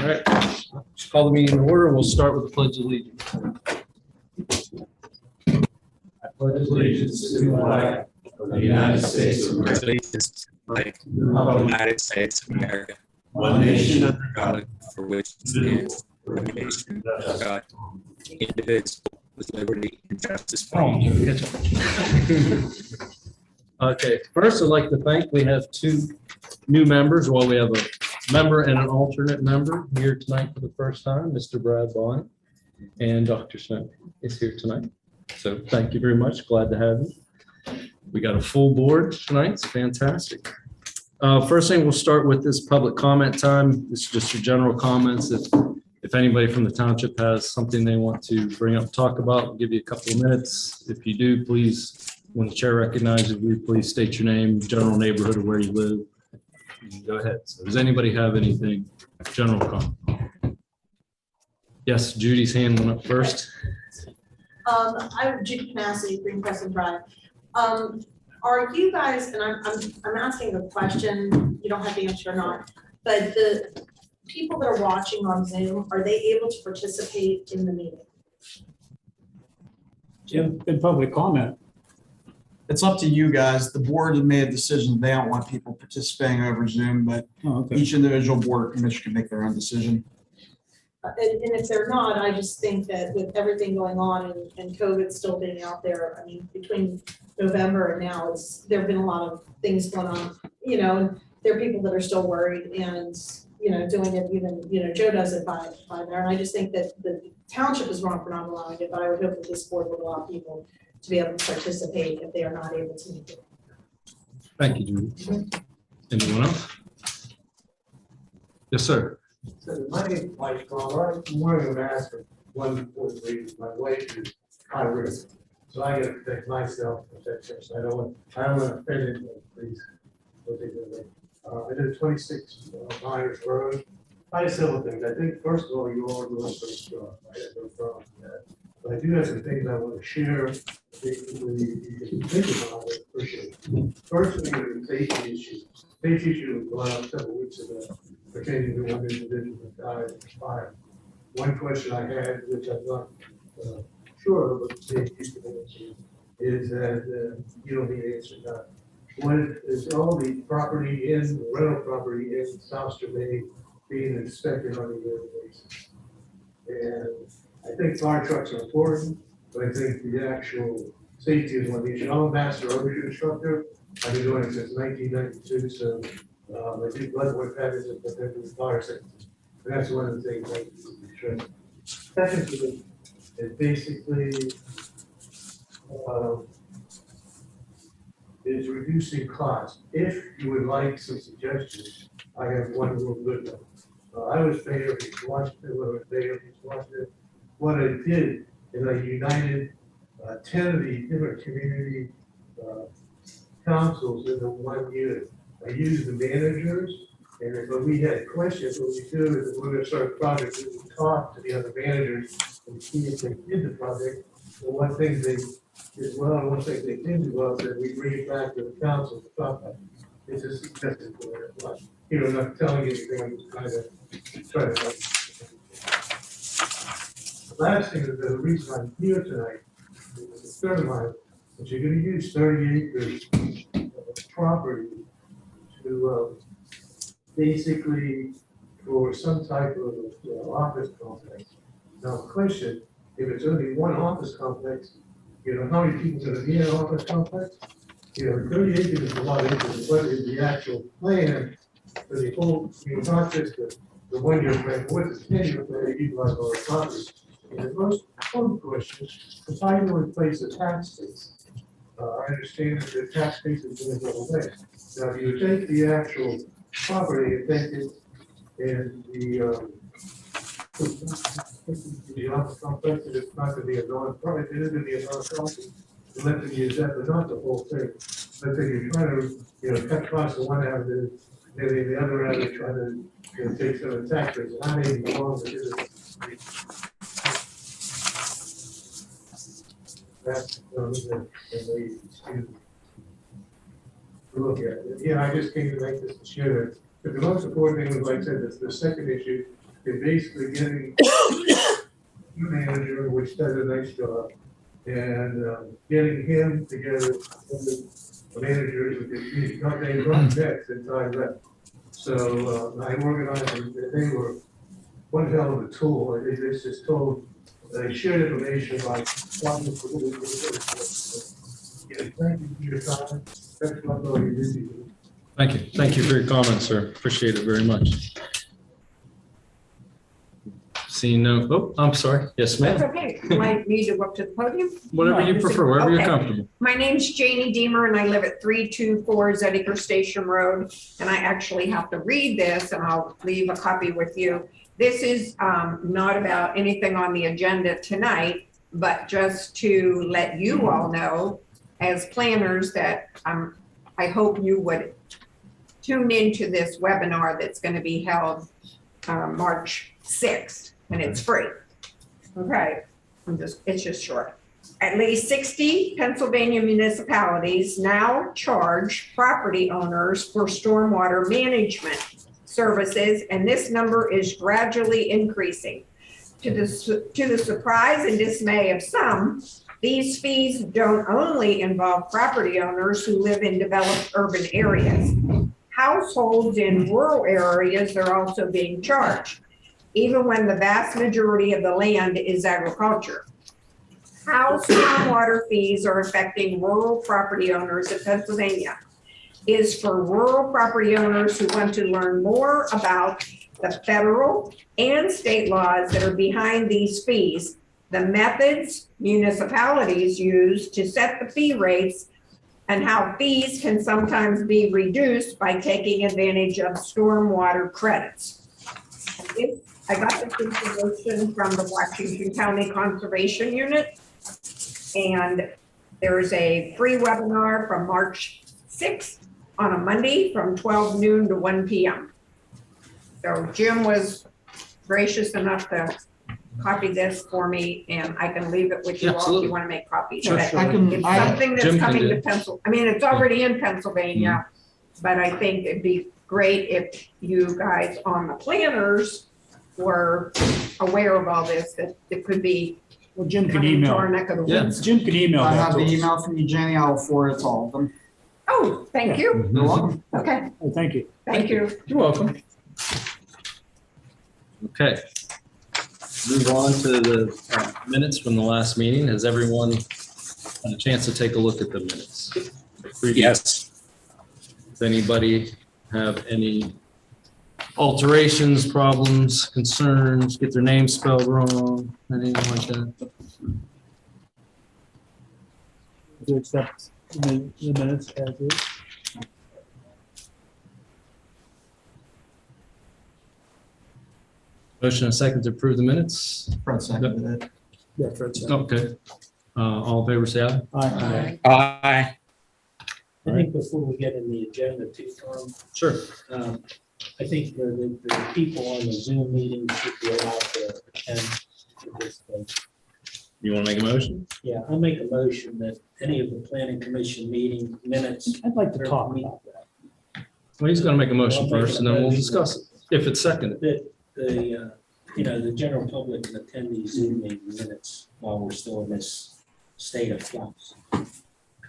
right, just call the meeting in order. We'll start with the pledge of allegiance. I pledge Allegiance to the flag of the United States of America, the United States of America, one nation under God, for which it stands, one nation under God, indivisible, with liberty and justice for all. Okay, first I'd like to thank, we have two new members. Well, we have a member and an alternate member here tonight for the first time, Mr. Brad Vaughn, and Dr. Smith is here tonight. So thank you very much. Glad to have you. We got a full board tonight. It's fantastic. First thing, we'll start with this public comment time. This is just your general comments. If anybody from the township has something they want to bring up, talk about, we'll give you a couple of minutes. If you do, please, when the chair recognizes you, please state your name, general neighborhood, or where you live. You can go ahead. So does anybody have anything, general comment? Yes, Judy's hand went up first. I'm Judy Canassi, Green Crescent Drive. Are you guys, and I'm asking a question, you don't have to answer or not, but the people that are watching on Zoom, are they able to participate in the meeting? in public comment. It's up to you guys. The board has made a decision. They don't want people participating over Zoom, but each individual board or commission can make their own decision. And if they're not, I just think that with everything going on and COVID still being out there, I mean, between November and now, there have been a lot of things going on, and there are people that are still worried and, doing it even, Joe does it by there. And I just think that the township is wrong for not allowing it, but I would hope that this board would allow people to be able to participate if they are not able to make it. Thank you, Judy. Anyone else? Yes, sir. So my name is Mike Conrad. I'm wearing a mask for one important reason. My wife is high risk, so I gotta protect myself, protect her. So I don't want to offend anyone, please. I did 26 Myers Road. I have several things. I think first of all, you all are doing pretty strong. I have no problem with that. But I do have some things I want to share. Basically, you can think about it. Appreciate it. First thing is the safety issue. Safety issue was brought up several weeks ago pertaining to one individual that died in the fire. One question I had, which I'm not sure of, but maybe you can answer, is that you don't need to answer that. When is all the property in, rental property in South Strabane being inspected on a yearly basis? And I think fire trucks are important, but I think the actual safety is one of the issues. I'm a master overshoot instructor. I've been doing it since 1992, so I do blood work patterns and protect the fire safety. And that's one of the things I do. Secondly, is basically is reducing costs. If you would like some suggestions, I have one real good one. I was mayor of East Washington, when I was mayor of East Washington. What I did is I united 10 of the different community councils into one unit. I used the managers, and when we had questions, what we do is we're going to start a project, we would talk to the other managers and see if they did the project. And one thing they did well, and one thing they didn't do well, is we bring it back to the council to talk about. It's a suggestion for it. But, not telling you anything, I'm just kind of trying to help. The last thing is the reason I'm here tonight is a third of mine, that you're going to use 30 acres of property to basically for some type of office complex. Now, the question, if it's only one office complex, how many people are going to be in an office complex? 30 acres is a lot of acres. What is the actual plan for the whole, not just the 1 year plan, what's the 10-year plan to utilize all the property? And the most important question is how you replace the tax base. I understand that the tax base is going to go away. Now, if you take the actual property and take it and the office complex, it's not going to be a non-profit, it is going to be a non-profit. Let them use that, but not the whole thing. But then you're trying to, cut costs on one avenue, maybe the other avenue, trying to take some of the tax rates. I may be wrong, but that's look at it. Yeah, I just came to make this share. But the most important thing was, like I said, the second issue in basically getting the manager, which does a nice job, and getting him together with the managers with the community, not they run next and time left. So I organized, and they were one hell of a tool. It just told, they shared information like, thank you for your time. Thanks for all you do. Thank you. Thank you for your comments, sir. Appreciate it very much. Seeing no, oh, I'm sorry. Yes, That's ma'am. okay. Do I need to go up to the podium? Whatever you prefer, wherever you're Okay. comfortable. My name's Janie Deemer and I live at 324 Zeddiger Station Road. And I actually have to read this and I'll leave a copy with you. This is not about anything on the agenda tonight, but just to let you all know as planners that I hope you would tune into this webinar that's going to be held March 6th, and it's free. Okay, it's just short. At least 60 Pennsylvania municipalities now charge property owners for stormwater management services, and this number is gradually increasing. To the surprise and dismay of some, these fees don't only involve property owners who live in developed urban areas. Households in rural areas are also being charged, even when the vast majority of the land is agriculture. How stormwater fees are affecting rural property owners in Pennsylvania is for rural property owners who want to learn more about the federal and state laws that are behind these fees, the methods municipalities use to set the fee rates, and how fees can sometimes be reduced by taking advantage of stormwater credits. I got this information from the Washington County Conservation Unit, and there's a free webinar from March 6th on a Monday from 12 noon to 1 p.m. So Jim was gracious enough to copy this for me, and I can leave it with you all if Absolutely. you want to make copies. Sure, But sure. It's something that's Jim can coming do to it. Pennsylvania. I mean, it's already in Pennsylvania, but I think it'd be great if you guys on the planners were aware of all this, that it could be Well, Jim can coming to our email. neck of the Yeah. woods. Jim can email I that have to the us. email from you, Jenny. I will forward it to all of them. Oh, thank you. You're welcome. Okay, Oh, thank you. thank you. You're welcome. Okay. Move on to the minutes from the last meeting. Has everyone had a chance to take a look at the minutes? Yes. Does anybody have any alterations, problems, concerns, get their name spelled wrong, anything like that? To accept the minutes as is. Motion and second to approve the minutes? Fred seconded it. Yeah, Fred said. Okay. All in favor, say aye. Aye. Aye. I think before we get in the agenda too, Tom, Sure. I think the people on the Zoom meeting should be allowed to attend to this thing. You want to make a motion? Yeah, I'll make a motion that any of the planning commission meeting minutes. I'd like to talk about that. Well, he's going to make a motion I'll make first a and then we'll motion. discuss it, if it's seconded. That the general public can attend these Zoom meeting minutes while we're still in this state of flux.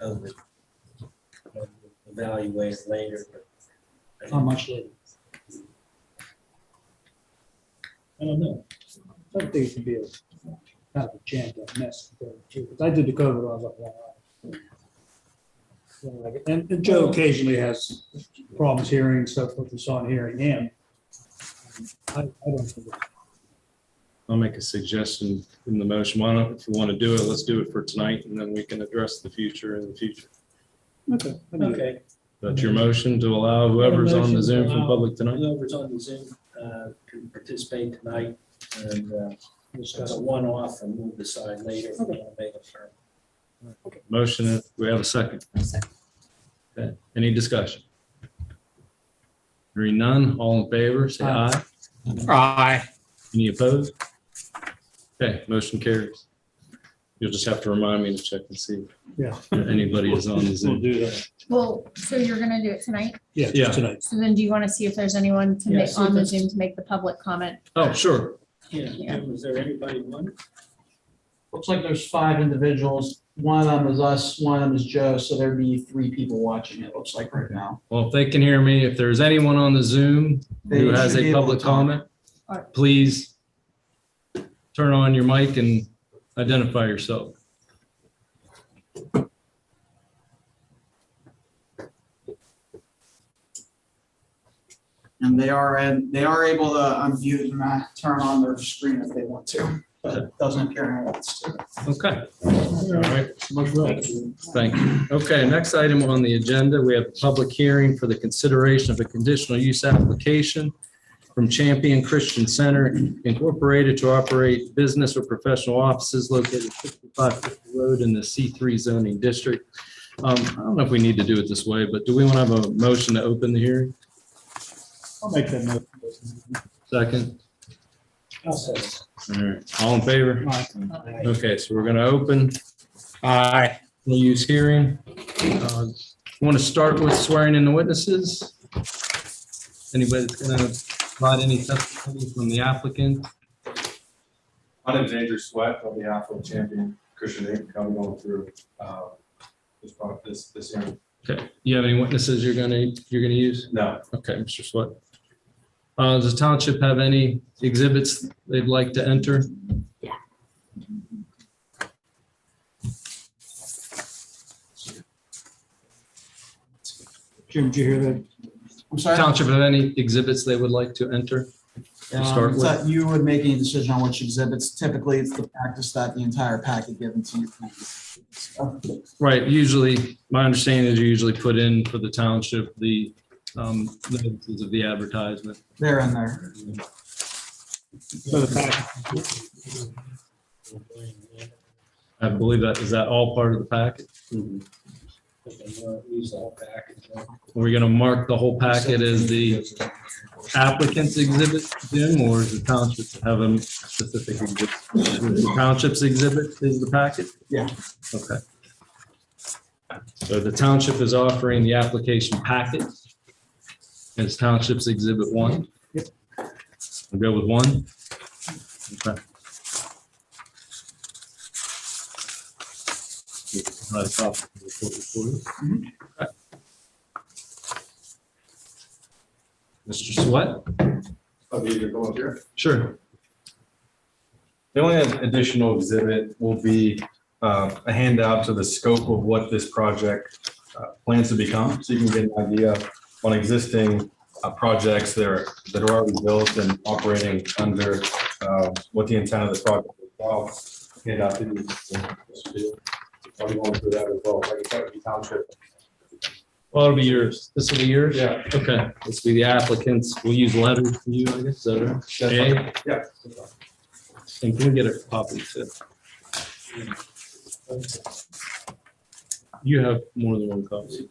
COVID. We'll evaluate it later, but. I How much later? I don't know. I think it could be a kind of a jammed up mess. Because I did the COVID, I was like, wow. And Joe occasionally has problems hearing stuff with us on hearing him. I don't think. I'll make a suggestion in the motion. Why don't, if you want to do it, let's do it for tonight and then we can address the future in the future. Okay. Okay. That's your motion to allow whoever's on the Zoom from public tonight? Whoever's on the Zoom can participate tonight, and it's a one-off, and we'll decide later if we want to make a firm. Motion, we have a second. Okay, any discussion? Hearing none, all in favor, say aye. Aye. Any opposed? Okay, motion carries. You'll just have to remind me to check and see Yeah. if anybody is on the We'll Zoom. do that. Well, so you're gonna do it tonight? Yeah, Yeah. just tonight. So then do you want to see if there's anyone to Yeah, make see on if the it's- Zoom to make the public comment? Oh, sure. Yeah, Jim, is there anybody on? Looks like there's 5 individuals. One of them is us, one of them is Joe, so there'd be 3 people watching, it looks like right now. Well, if they can hear me, if there's anyone on the Zoom They who has should be a able public to talk. comment, please turn on your mic and identify yourself. And they are able to unmute and turn on their screen if they want to, but it doesn't appear anyone wants to. Okay. All right. Thank you. Okay, next item on the agenda, we have a public hearing for the consideration of a conditional use application from Champion Christian Center Incorporated to operate business or professional offices located at 6550 Road in the C3 zoning district. I don't know if we need to do it this way, but do we want to have a motion to open the hearing? I'll make that note. Second? I'll say it. All right, all in favor? Okay, so we're gonna open. Aye. We'll use hearing. Want to start with swearing in the witnesses? Anybody that's gonna provide any testimony from the applicant? My name is Andrew Sweat on behalf of Champion Christian Inc. I'm going through this hearing. Okay, you have any witnesses you're gonna use? No, Okay, Mr. Sweat. Does the township have any exhibits they'd like to enter? Jim, did you hear that? I'm sorry? Township have any exhibits they would like to enter? To start It's with? that you would make any decision on which exhibits. Typically, it's the practice that the entire packet given to you. So, Right, usually, my understanding is you usually put in for the township the notices of the advertisement. they're in there. For the packet. I believe that, is that all part of the packet? Use the whole package. We're gonna mark the whole packet as the applicant's exhibit, Jim, or is the township have a specific exhibit? The township's exhibit is the packet? Yeah. Okay. So the township is offering the application packet as township's exhibit 1? Yep. We'll go with 1? Okay. Provide a copy of the report for you. Okay. Mr. Sweat? I'll be either going here. Sure. The only additional exhibit will be a handout to the scope of what this project plans to become, so you can get an idea on existing projects that are already built and operating under what the intent of the project is. Well, handout to you. I'll be going through that as well. Like I said, the township. Well, it'll be yours. This will be yours? Yeah. Okay, this will be the applicants. We'll use letters for you, I guess, is that right? That's A? fine. Yeah. And can we get a copy too? You have more than one copy.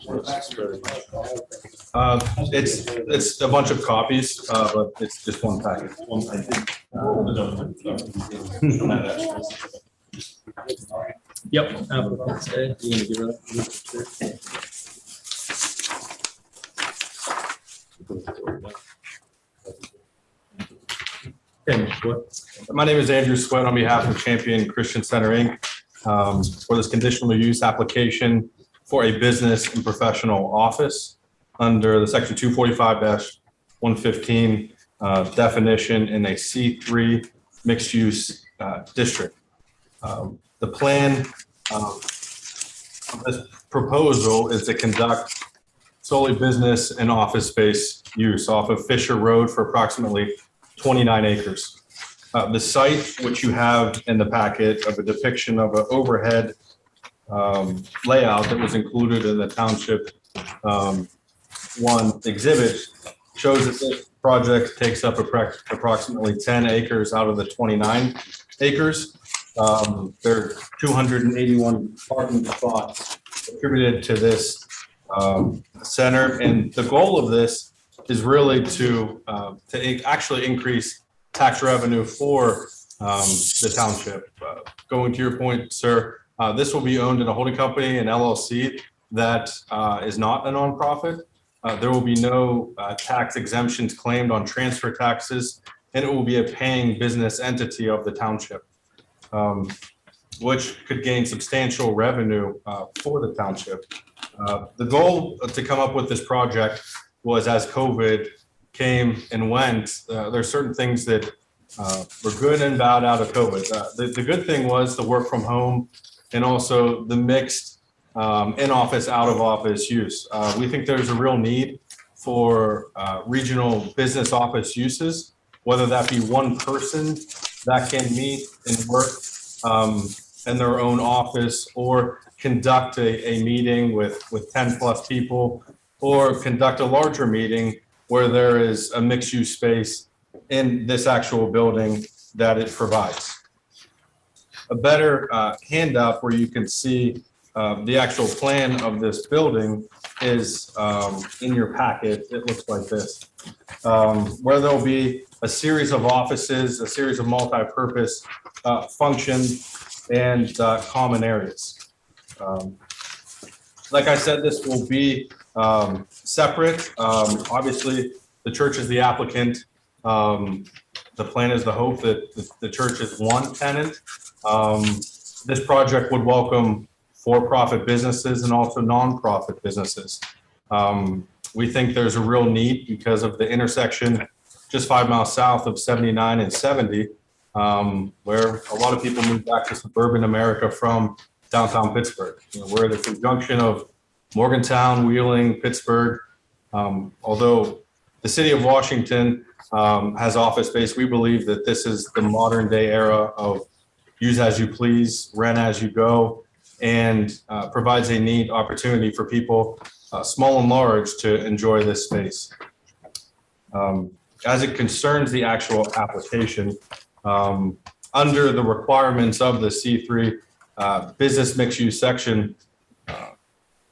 It's a bunch of copies, but it's just one package. One package. Yep. Applicants A. You gonna give her that? Okay, Mr. Sweat. My name is Andrew Sweat on behalf of Champion Christian Center Inc. For this conditional use application for a business and professional office under the section 245-115 definition in a C3 mixed use district. The plan of this proposal is to conduct solely business and office space use off of Fisher Road for approximately 29 acres. The site, which you have in the packet of a depiction of an overhead layout that was included in the Township 1 exhibit, shows that this project takes up approximately 10 acres out of the 29 acres. There are 281 parking spots attributed to this center, and the goal of this is really to actually increase tax revenue for the township. Going to your point, sir, this will be owned in a holding company, an LLC that is not a nonprofit. There will be no tax exemptions claimed on transfer taxes, and it will be a paying business entity of the township, which could gain substantial revenue for the township. The goal to come up with this project was, as COVID came and went, there's certain things that were good and bad out of COVID. The good thing was the work from home and also the mixed in-office, out-of-office use. We think there's a real need for regional business office uses, whether that be one person that can meet and work in their own office, or conduct a meeting with 10 plus people, or conduct a larger meeting where there is a mixed-use space in this actual building that it provides. A better handout where you can see the actual plan of this building is in your packet. It looks like this, where there'll be a series of offices, a series of multi-purpose functions, and common areas. Like I said, this will be separate. Obviously, the church is the applicant. The plan is the hope that the church is one tenant. This project would welcome for-profit businesses and also nonprofit businesses. We think there's a real need because of the intersection just 5 miles south of 79 and 70, where a lot of people move back to suburban America from downtown Pittsburgh. We're the conjunction of Morgantown, Wheeling, Pittsburgh. Although the city of Washington has office space, we believe that this is the modern day era of use as you please, rent as you go, and provides a neat opportunity for people, small and large, to enjoy this space. As it concerns the actual application, under the requirements of the C3 business mixed-use section,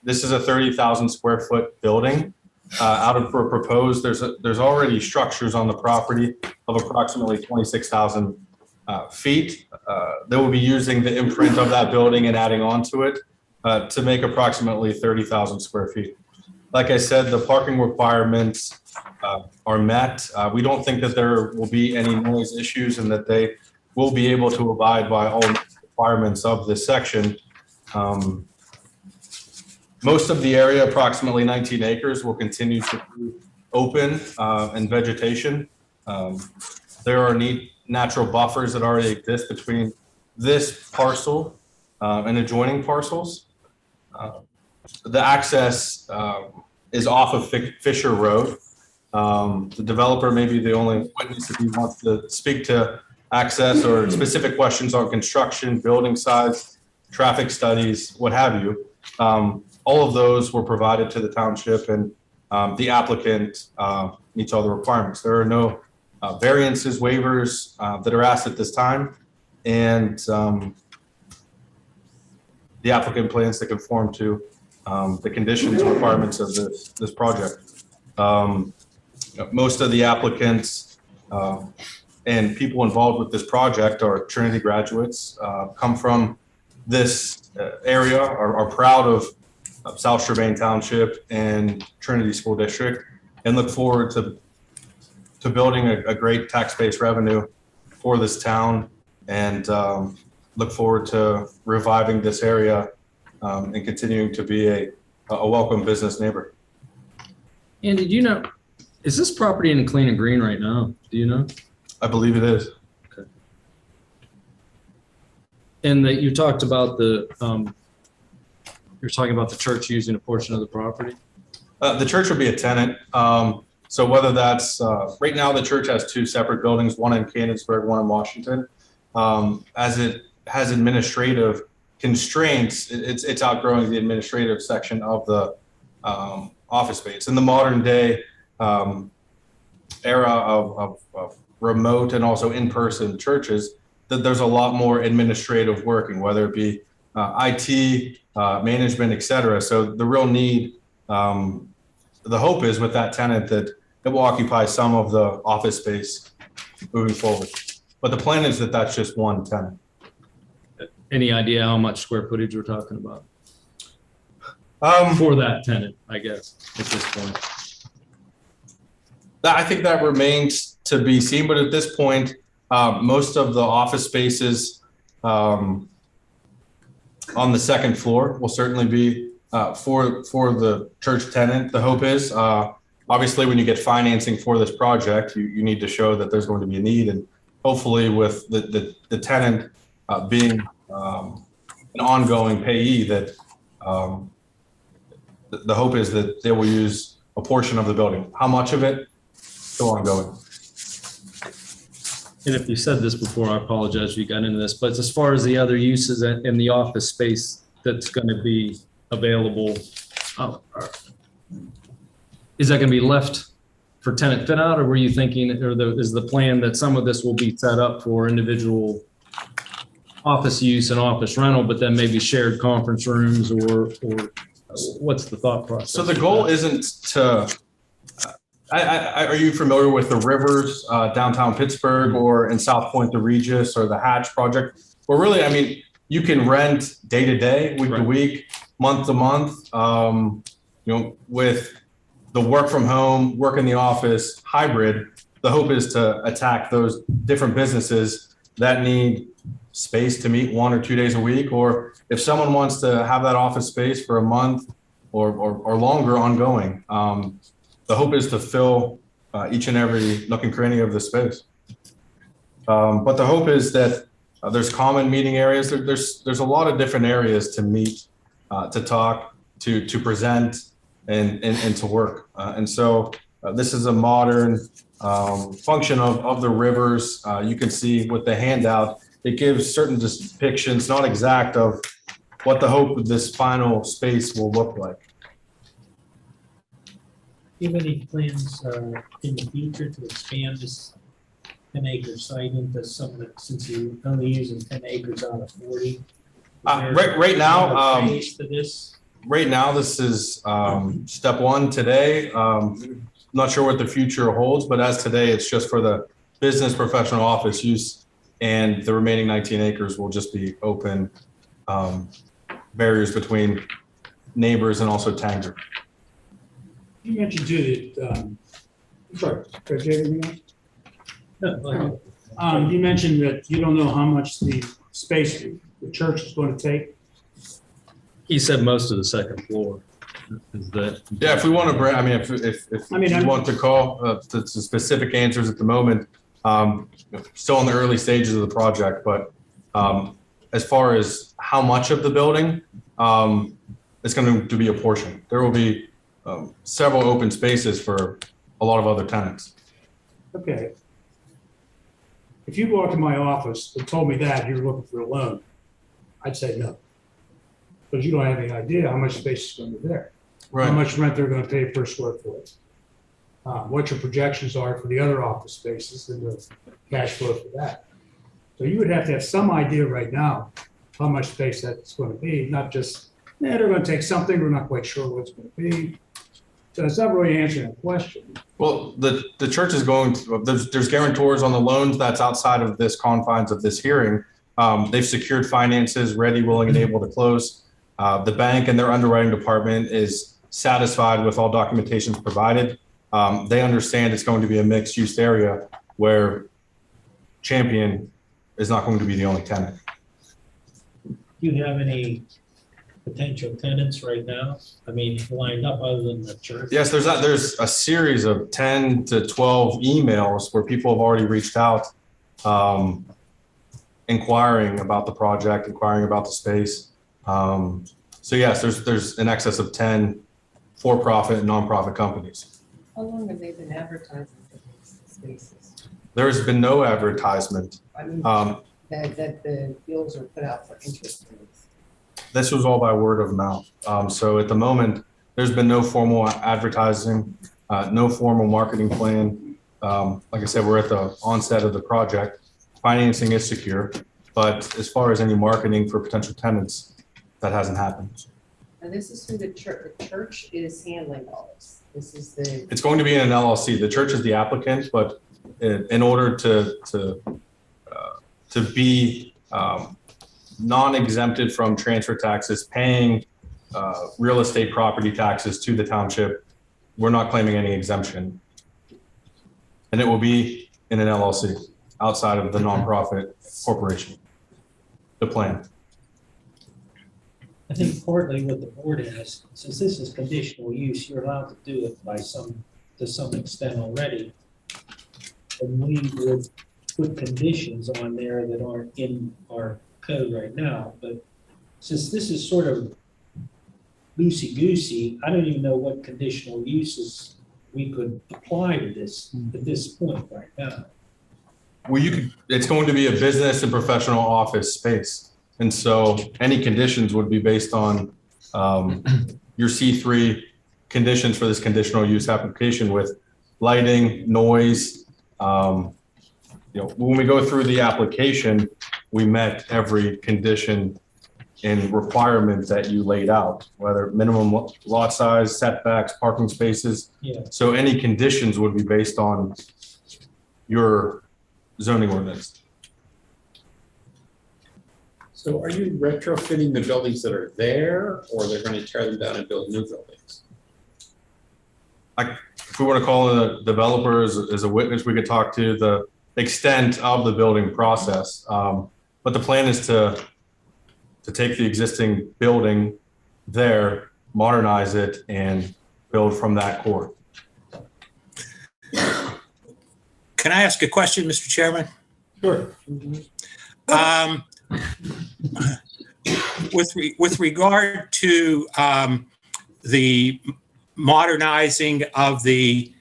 this is a 30,000 square foot building. Out of for proposed, there's already structures on the property of approximately 26,000 feet. They will be using the imprint of that building and adding on to it to make approximately 30,000 square feet. Like I said, the parking requirements are met. We don't think that there will be any noise issues and that they will be able to abide by all requirements of this section. Most of the area, approximately 19 acres, will continue to be open and vegetation. There are neat natural buffers that already exist between this parcel and adjoining parcels. The access is off of Fisher Road. The developer may be the only witness if he wants to speak to access or specific questions on construction, building size, traffic studies, what have you. All of those were provided to the township, and the applicant meets all the requirements. There are no variances, waivers that are asked at this time, and the applicant plans to conform to the conditions and requirements of this project. Most of the applicants and people involved with this project are Trinity graduates, come from this area, are proud of South Strabane Township and Trinity School District, and look forward to building a great tax-based revenue for this town, and look forward to reviving this area and continuing to be a welcome business neighbor. Andy, do you know, is this property in clean and green right now? Do you know? I believe it is. Okay. And that you talked about you're talking about the church using a portion of the property? The church will be a tenant. So whether that's, right now the church has 2 separate buildings, one in Canonsburg, one in Washington. As it has administrative constraints, it's outgrowing the administrative section of the office space. In the modern day era of remote and also in-person churches, that there's a lot more administrative working, whether it be IT, management, et cetera. So the real need, the hope is with that tenant that it will occupy some of the office space moving forward. But the plan is that that's just one tenant. Any idea how much square footage we're talking about Um, for that tenant, I guess, at this point? I think that remains to be seen, but at this point, most of the office spaces on the second floor will certainly be for the church tenant. The hope is, obviously, when you get financing for this project, you need to show that there's going to be a need, and hopefully with the tenant being an ongoing payee, that the hope is that they will use a portion of the building. How much of it? Still ongoing. And if you said this before, I apologize if you got into this, but as far as the other uses in the office space that's going to be available, is that going to be left for tenant fit out, or were you thinking, is the plan that some of this will be set up for individual office use and office rental, but then maybe shared conference rooms, or what's the thought process? So the goal isn't to, are you familiar with the Rivers, downtown Pittsburgh, or in South Point, the Regis or the Hatch project? Well, really, I mean, you can rent day to day, week to week, month to month. With the work from home, work in the office, hybrid, the hope is to attack those different businesses that need space to meet 1 or 2 days a week, or if someone wants to have that office space for a month or longer ongoing. The hope is to fill each and every nook and cranny of the space. But the hope is that there's common meeting areas. There's a lot of different areas to meet, to talk, to present, and to work. And so this is a modern function of the Rivers. You can see with the handout, it gives certain depictions, not exact, of what the hope of this final space will look like. Do you have any plans in the future to expand this 10-acre site into something, since you're only using 10 acres out of 40? Right now, Phase to this? right now, this is step one today. Not sure what the future holds, but as today, it's just for the business professional office use, and the remaining 19 acres will just be open barriers between neighbors and also Tanger. You mentioned too that, sorry, Jay, anything else? You mentioned that you don't know how much the space the church is going to take. He said most of the second floor. Is that? Yeah, if we want to, I mean, if you want to call to specific answers at the moment, still in the early stages of the project, but as far as how much of the building, it's going to be a portion. There will be several open spaces for a lot of other tenants. Okay. If you walked in my office and told me that you're looking for a loan, I'd say no. Because you don't have any idea how much space is going to be there. Right. How much rent they're going to pay per square foot. What your projections are for the other office spaces and the cash flow for that. So you would have to have some idea right now how much space that's going to be, not just, they're going to take something, we're not quite sure what it's going to be. So it's not really answering a question. Well, the church is going to, there's guarantors on the loans that's outside of this confines of this hearing. They've secured finances, ready, willing, and able to close. The bank and their underwriting department is satisfied with all documentations provided. They understand it's going to be a mixed use area where Champion is not going to be the only tenant. Do you have any potential tenants right now? I mean, lined up other than the church? Yes, there's a series of 10 to 12 emails where people have already reached out, inquiring about the project, inquiring about the space. So yes, there's in excess of 10 for-profit and nonprofit companies. How long have they been advertising for these spaces? There has been no advertisement. I mean, that the bills are put out for interest rates. This was all by word of mouth. So at the moment, there's been no formal advertising, no formal marketing plan. Like I said, we're at the onset of the project. Financing is secure, but as far as any marketing for potential tenants, that hasn't happened. And this is who the church is handling all this. This is the. It's going to be in an LLC. The church is the applicant, but in order to to be non-exempted from transfer taxes, paying real estate property taxes to the township. We're not claiming any exemption. And it will be in an LLC outside of the nonprofit corporation, the plan. I think partly what the board has, since this is conditional use, you're allowed to do it to some extent already. And we would put conditions on there that aren't in our code right now, but since this is sort of loosey-goosey, I don't even know what conditional uses we could apply to this at this point right now. Well, it's going to be a business and professional office space. And so any conditions would be based on your C3 conditions for this conditional use application with lighting, noise. When we go through the application, we met every condition and requirement that you laid out, whether minimum lot size, setbacks, parking spaces. Yeah. So any conditions would be based on your zoning ordinance. So are you retrofitting the buildings that are there, or they're going to tear them down and build new buildings? If we want to call the developer as a witness, we could talk to the extent of the building process. But the plan is to take the existing building there, modernize it, and build from that core. Can I ask a question, Mr. Chairman? Sure. With regard to the modernizing of the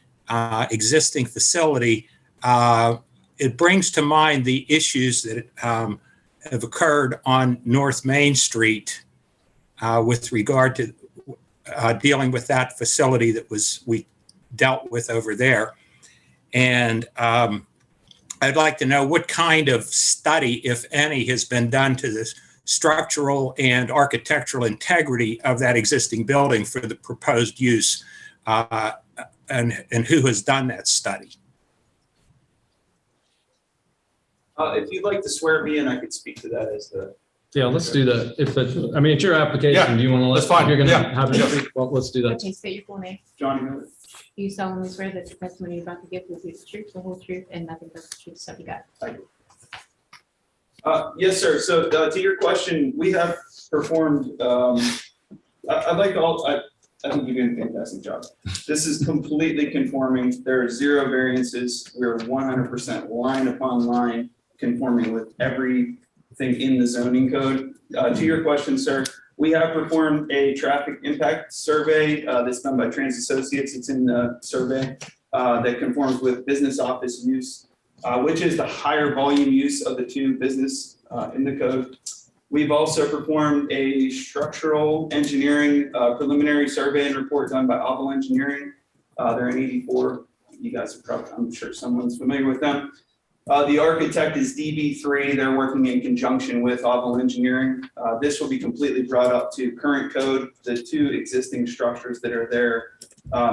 existing facility, it brings to mind the issues that have occurred on North Main Street with regard to dealing with that facility that we dealt with over there. And I'd like to know what kind of study, if any, has been done to the structural and architectural integrity of that existing building for the proposed use, and who has done that study? If you'd like to swear me in, I could speak to that as the. Yeah, let's do that. It's your application. Yeah, Do you want to? that's fine. You're going to Yeah. have it speak? Well, let's do that. Okay, state your full name. Johnny Miller. Do you solemnly swear that the testimony you're about to give will be the truth, the whole truth, and nothing but the truth, so you got? Yes, sir. So to your question, we have performed, I'd like to I think you did a fantastic job. This is completely conforming. There are zero variances. We're 100% line upon line conforming with everything in the zoning code. To your question, sir, we have performed a traffic impact survey that's done by Trans Associates. It's in the survey that conforms with business office use, which is the higher volume use of the two business in the code. We've also performed a structural engineering preliminary survey and report done by Oval Engineering. They're in 84. You guys are probably, I'm sure someone's familiar with them. The architect is DB3. They're working in conjunction with Oval Engineering. This will be completely brought up to current code. The two existing structures that are there,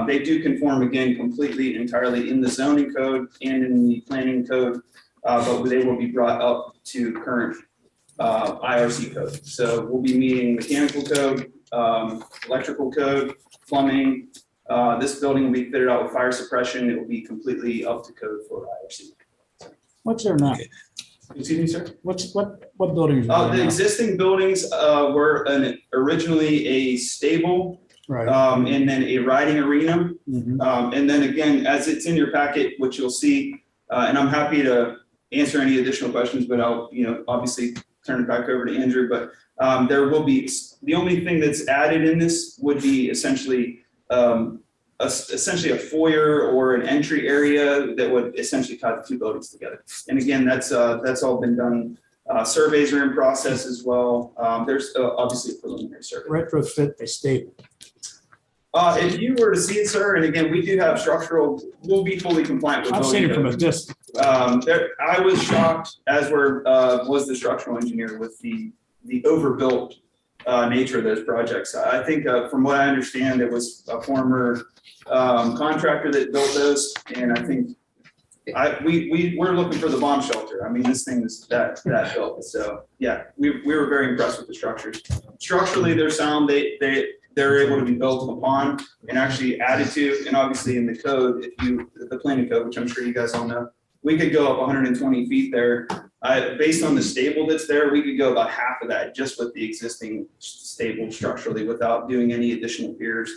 they do conform again completely, entirely in the zoning code and in the planning code, but they will be brought up to current IRC code. So we'll be meeting mechanical code, electrical code, plumbing. This building will be fitted out with fire suppression. It will be completely up to code for IRC. What's there now? Excuse me, sir? What buildings? are there The now? existing buildings were originally a stable, Right. and then a riding arena. Mhm. And then again, as it's in your packet, which you'll see, and I'm happy to answer any additional questions, but I'll, obviously turn it back over to Andrew. But there will be, the only thing that's added in this would be essentially a foyer or an entry area that would essentially tie the two buildings together. And again, that's all been done. Surveys are in process as well. There's obviously a preliminary survey. Retrofit a stable. If you were to see it, sir, and again, we do have structural, we'll be fully compliant with. I've seen building it from a code. distance. I was shocked, as was the structural engineer, with the overbuilt nature of those projects. I think from what I understand, it was a former contractor that built those, and I think We're looking for the bomb shelter. I mean, this thing is that built. So yeah, we were very impressed with the structures. Structurally, they're sound. They're able to be built upon and actually added to. And obviously in the code, the planning code, which I'm sure you guys all know, we could go up 120 feet there. Based on the stable that's there, we could go about half of that just with the existing stable structurally without doing any additional piers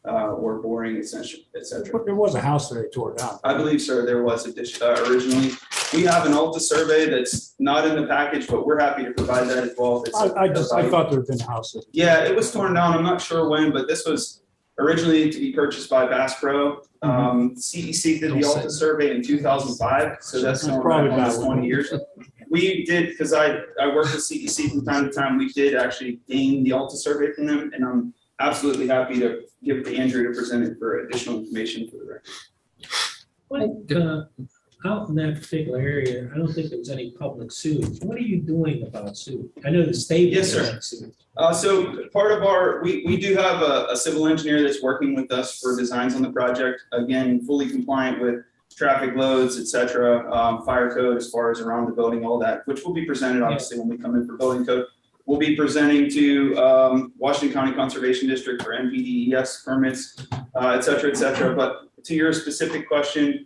or boring, et cetera. But there was a house that they tore down. I believe, sir, there was originally. We have an Alta survey that's not in the package, but we're happy to provide that as well. I thought there had been a house. Yeah, it was torn down. I'm not sure when, but this was originally to be purchased by Bass Pro. CEC did the Alta survey in 2005, so that's probably about about 20 years. We did, because I worked with CEC from time to time, we did actually gain the Alta survey from them, and I'm absolutely happy to give it to Andrew to present it for additional information for the record. Out in that particular area, I don't think there's any public sewage. What are you doing about sewage? I know the state. Yes, sir. So part of we do have a civil engineer that's working with us for designs on the project. Again, fully compliant with traffic loads, et cetera, fire code as far as around the building, all that, which will be presented obviously when we come in for building code. We'll be presenting to Washington County Conservation District for NPDES permits, et cetera, et cetera. But to your specific question,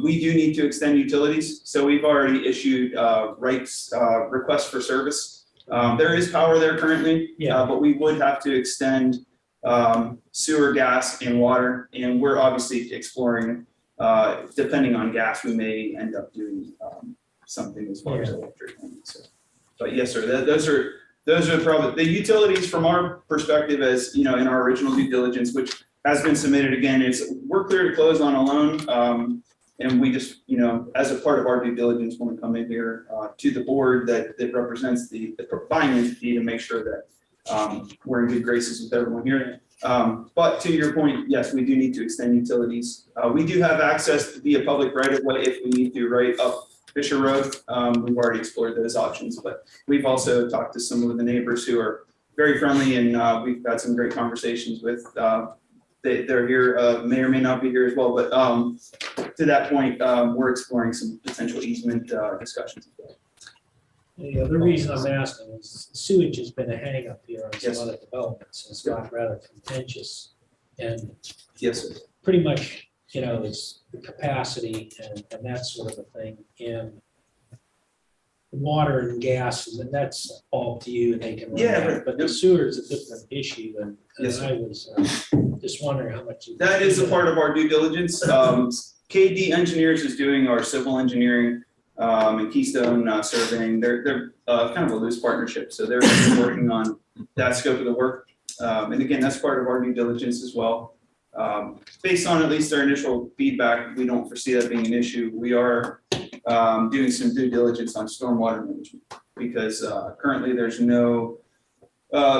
we do need to extend utilities. So we've already issued requests for service. There is power there currently, but we would have to extend sewer, gas, and water. And we're obviously exploring, depending on gas, we may end up doing something as far as electric. So, but yes, sir, those are probably the utilities from our perspective, as you know, in our original due diligence, which has been submitted again, is we're clear to close on a loan. And we just, you know, as a part of our due diligence, want to come in here to the board that represents the buying entity to make sure that we're in good graces with everyone here. But to your point, yes, we do need to extend utilities. We do have access via public right of way if we need to, right up Fisher Road. We've already explored those options, but we've also talked to some of the neighbors who are very friendly, and we've had some great conversations with. They're here, may or may not be here as well, but to that point, we're exploring some potential easement discussions. The other reason I'm asking is sewage has been a hang up here on some other developments. It's got rather contentious. And yes, sir. Pretty much, you know, it's the capacity and that sort of a thing. And water and gas, and that's all to you, and they can. But the sewer is a different issue, and I was just wondering how much. That is a part of our due diligence. KD Engineers is doing our civil engineering and Keystone surveying. They're kind of a loose partnership, so they're working on that scope of the work. And again, that's part of our due diligence as well. Based on at least their initial feedback, we don't foresee that being an issue. We are doing some due diligence on stormwater management because currently there's no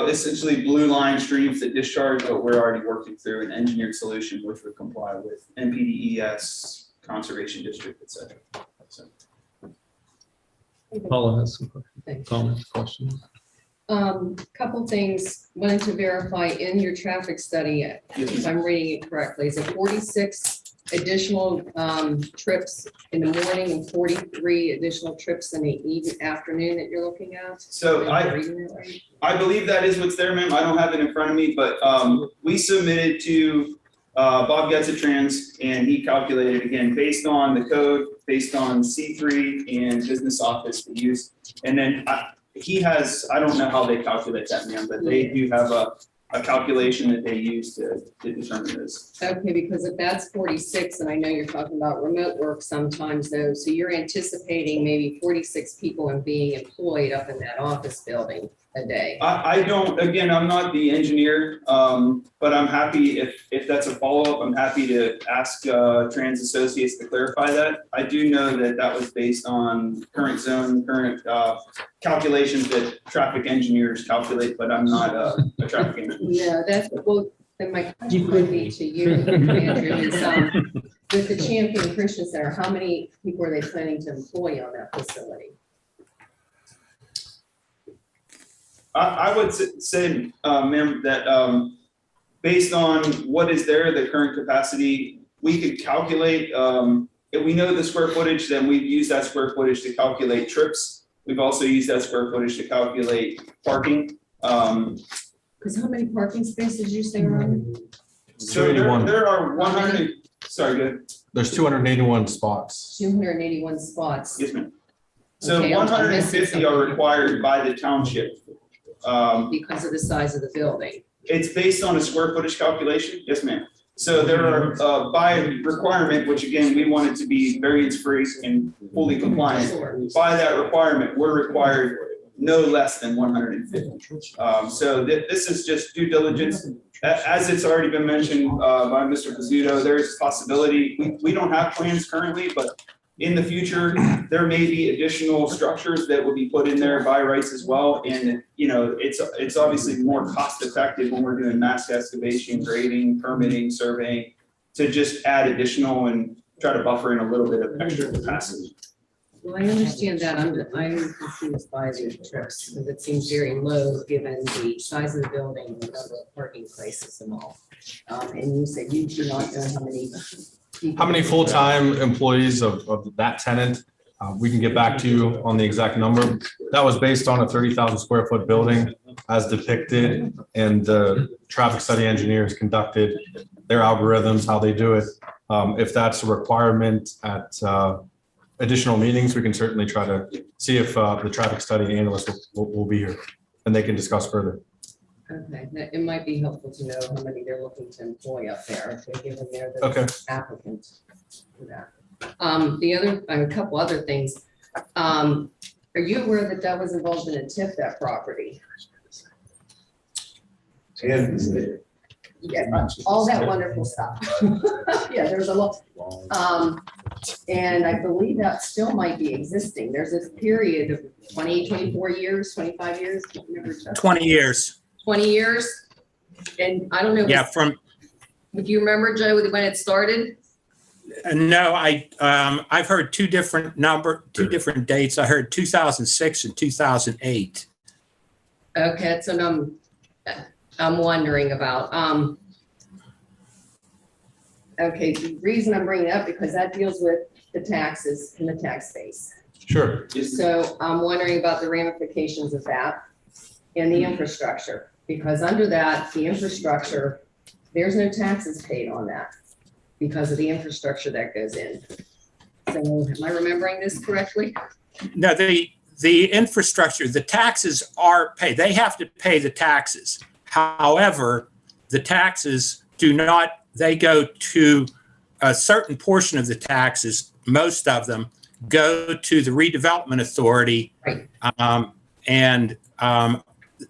essentially blue line streams that discharge, but we're already working through an engineered solution which would comply with NPDES, Conservation District, et cetera. So. Paula has some comments, questions. Couple things, wanted to verify in your traffic study, if I'm reading it correctly, is it 46 additional trips in the morning and 43 additional trips in the afternoon that you're looking at? So I believe that is what's there, ma'am. I don't have it in front of me, but we submitted to Bob Getzetrans, and he calculated again based on the code, based on C3 and business office we use, and then he has, I don't know how they calculate that, ma'am, but they do have a calculation that they use to determine this. Okay, because if that's 46, and I know you're talking about remote work sometimes though, so you're anticipating maybe 46 people and being employed up in that office building a day. I don't, again, I'm not the engineer, but I'm happy if that's a follow-up, I'm happy to ask Trans Associates to clarify that. I do know that that was based on current zone, current calculations that traffic engineers calculate, but I'm not a traffic engineer. No, that's, well, then my question would be to you, Andrew, is with the Champion Christian Center, how many people are they planning to employ on that facility? I would say, ma'am, that based on what is there, the current capacity, we could calculate if we know the square footage, then we've used that square footage to calculate trips. We've also used that square footage to calculate parking. Because how many parking spaces did you say, Ron? So there are 100, sorry, good. There's 281 spots. 281 spots. Yes, ma'am. So Okay, I'm missing 150 are required by the township. Because of the size of the building. It's based on a square footage calculation, yes, ma'am. So there are, by requirement, which again, we want it to be variance free and fully compliant. By that requirement, we're required no less than 150. So this is just due diligence. As it's already been mentioned by Mr. Pizzuto, there is a possibility, we don't have plans currently, but in the future, there may be additional structures that will be put in there by rights as well. And, you know, it's obviously more cost effective when we're doing mass excavation, grading, permitting, surveying, to just add additional and try to buffer in a little bit of extra capacity. Well, I understand that. I'm confused by the trips because it seems very low given the size of the building and the number of parking places and all. And you said you do not know How many full-time employees of that tenant? We can get back to you on the exact number. That was based on a 30,000 square foot building as depicted, and the traffic study engineers conducted their algorithms, how they do it. If that's a requirement at additional meetings, we can certainly try to see if the traffic study analyst will be here and they can discuss further. Okay, it might be helpful to know how many they're looking to employ up there, if they're given their applicant for that. A couple other things. Are you aware that that was involved in a TIF, that property? Yeah, all that wonderful stuff. Yeah, there's a lot. And I believe that still might be existing. There's this period of 20, 24 years, 25 years. 20 years. 20 years? And I don't know. Yeah, do you remember, Joe, when it started? No, I've heard two different dates. I heard 2006 and 2008. Okay, that's what I'm wondering about. Okay, the reason I'm bringing it up because that deals with the taxes and the tax base. Sure. So I'm wondering about the ramifications of that and the infrastructure, because under that, the infrastructure, there's no taxes paid on that because of the infrastructure that goes in. So am I remembering this correctly? No, the infrastructure, the taxes are paid. They have to pay the taxes. However, the taxes they go to a certain portion of the taxes, most of them go to the redevelopment authority. Right.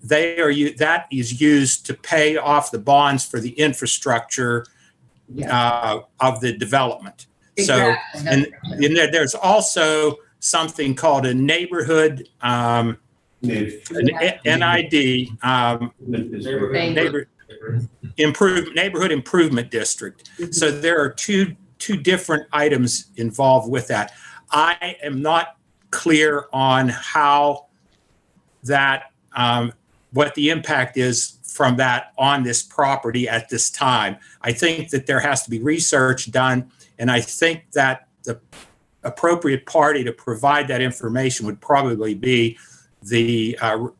That is used to pay off the bonds for the infrastructure of the development. Exactly. So, and there's also something called a neighborhood, an NID, neighborhood improvement district. So there are two different items involved with that. I am not clear on how that, what the impact is from that on this property at this time. I think that there has to be research done, and I think that the appropriate party to provide that information would probably be the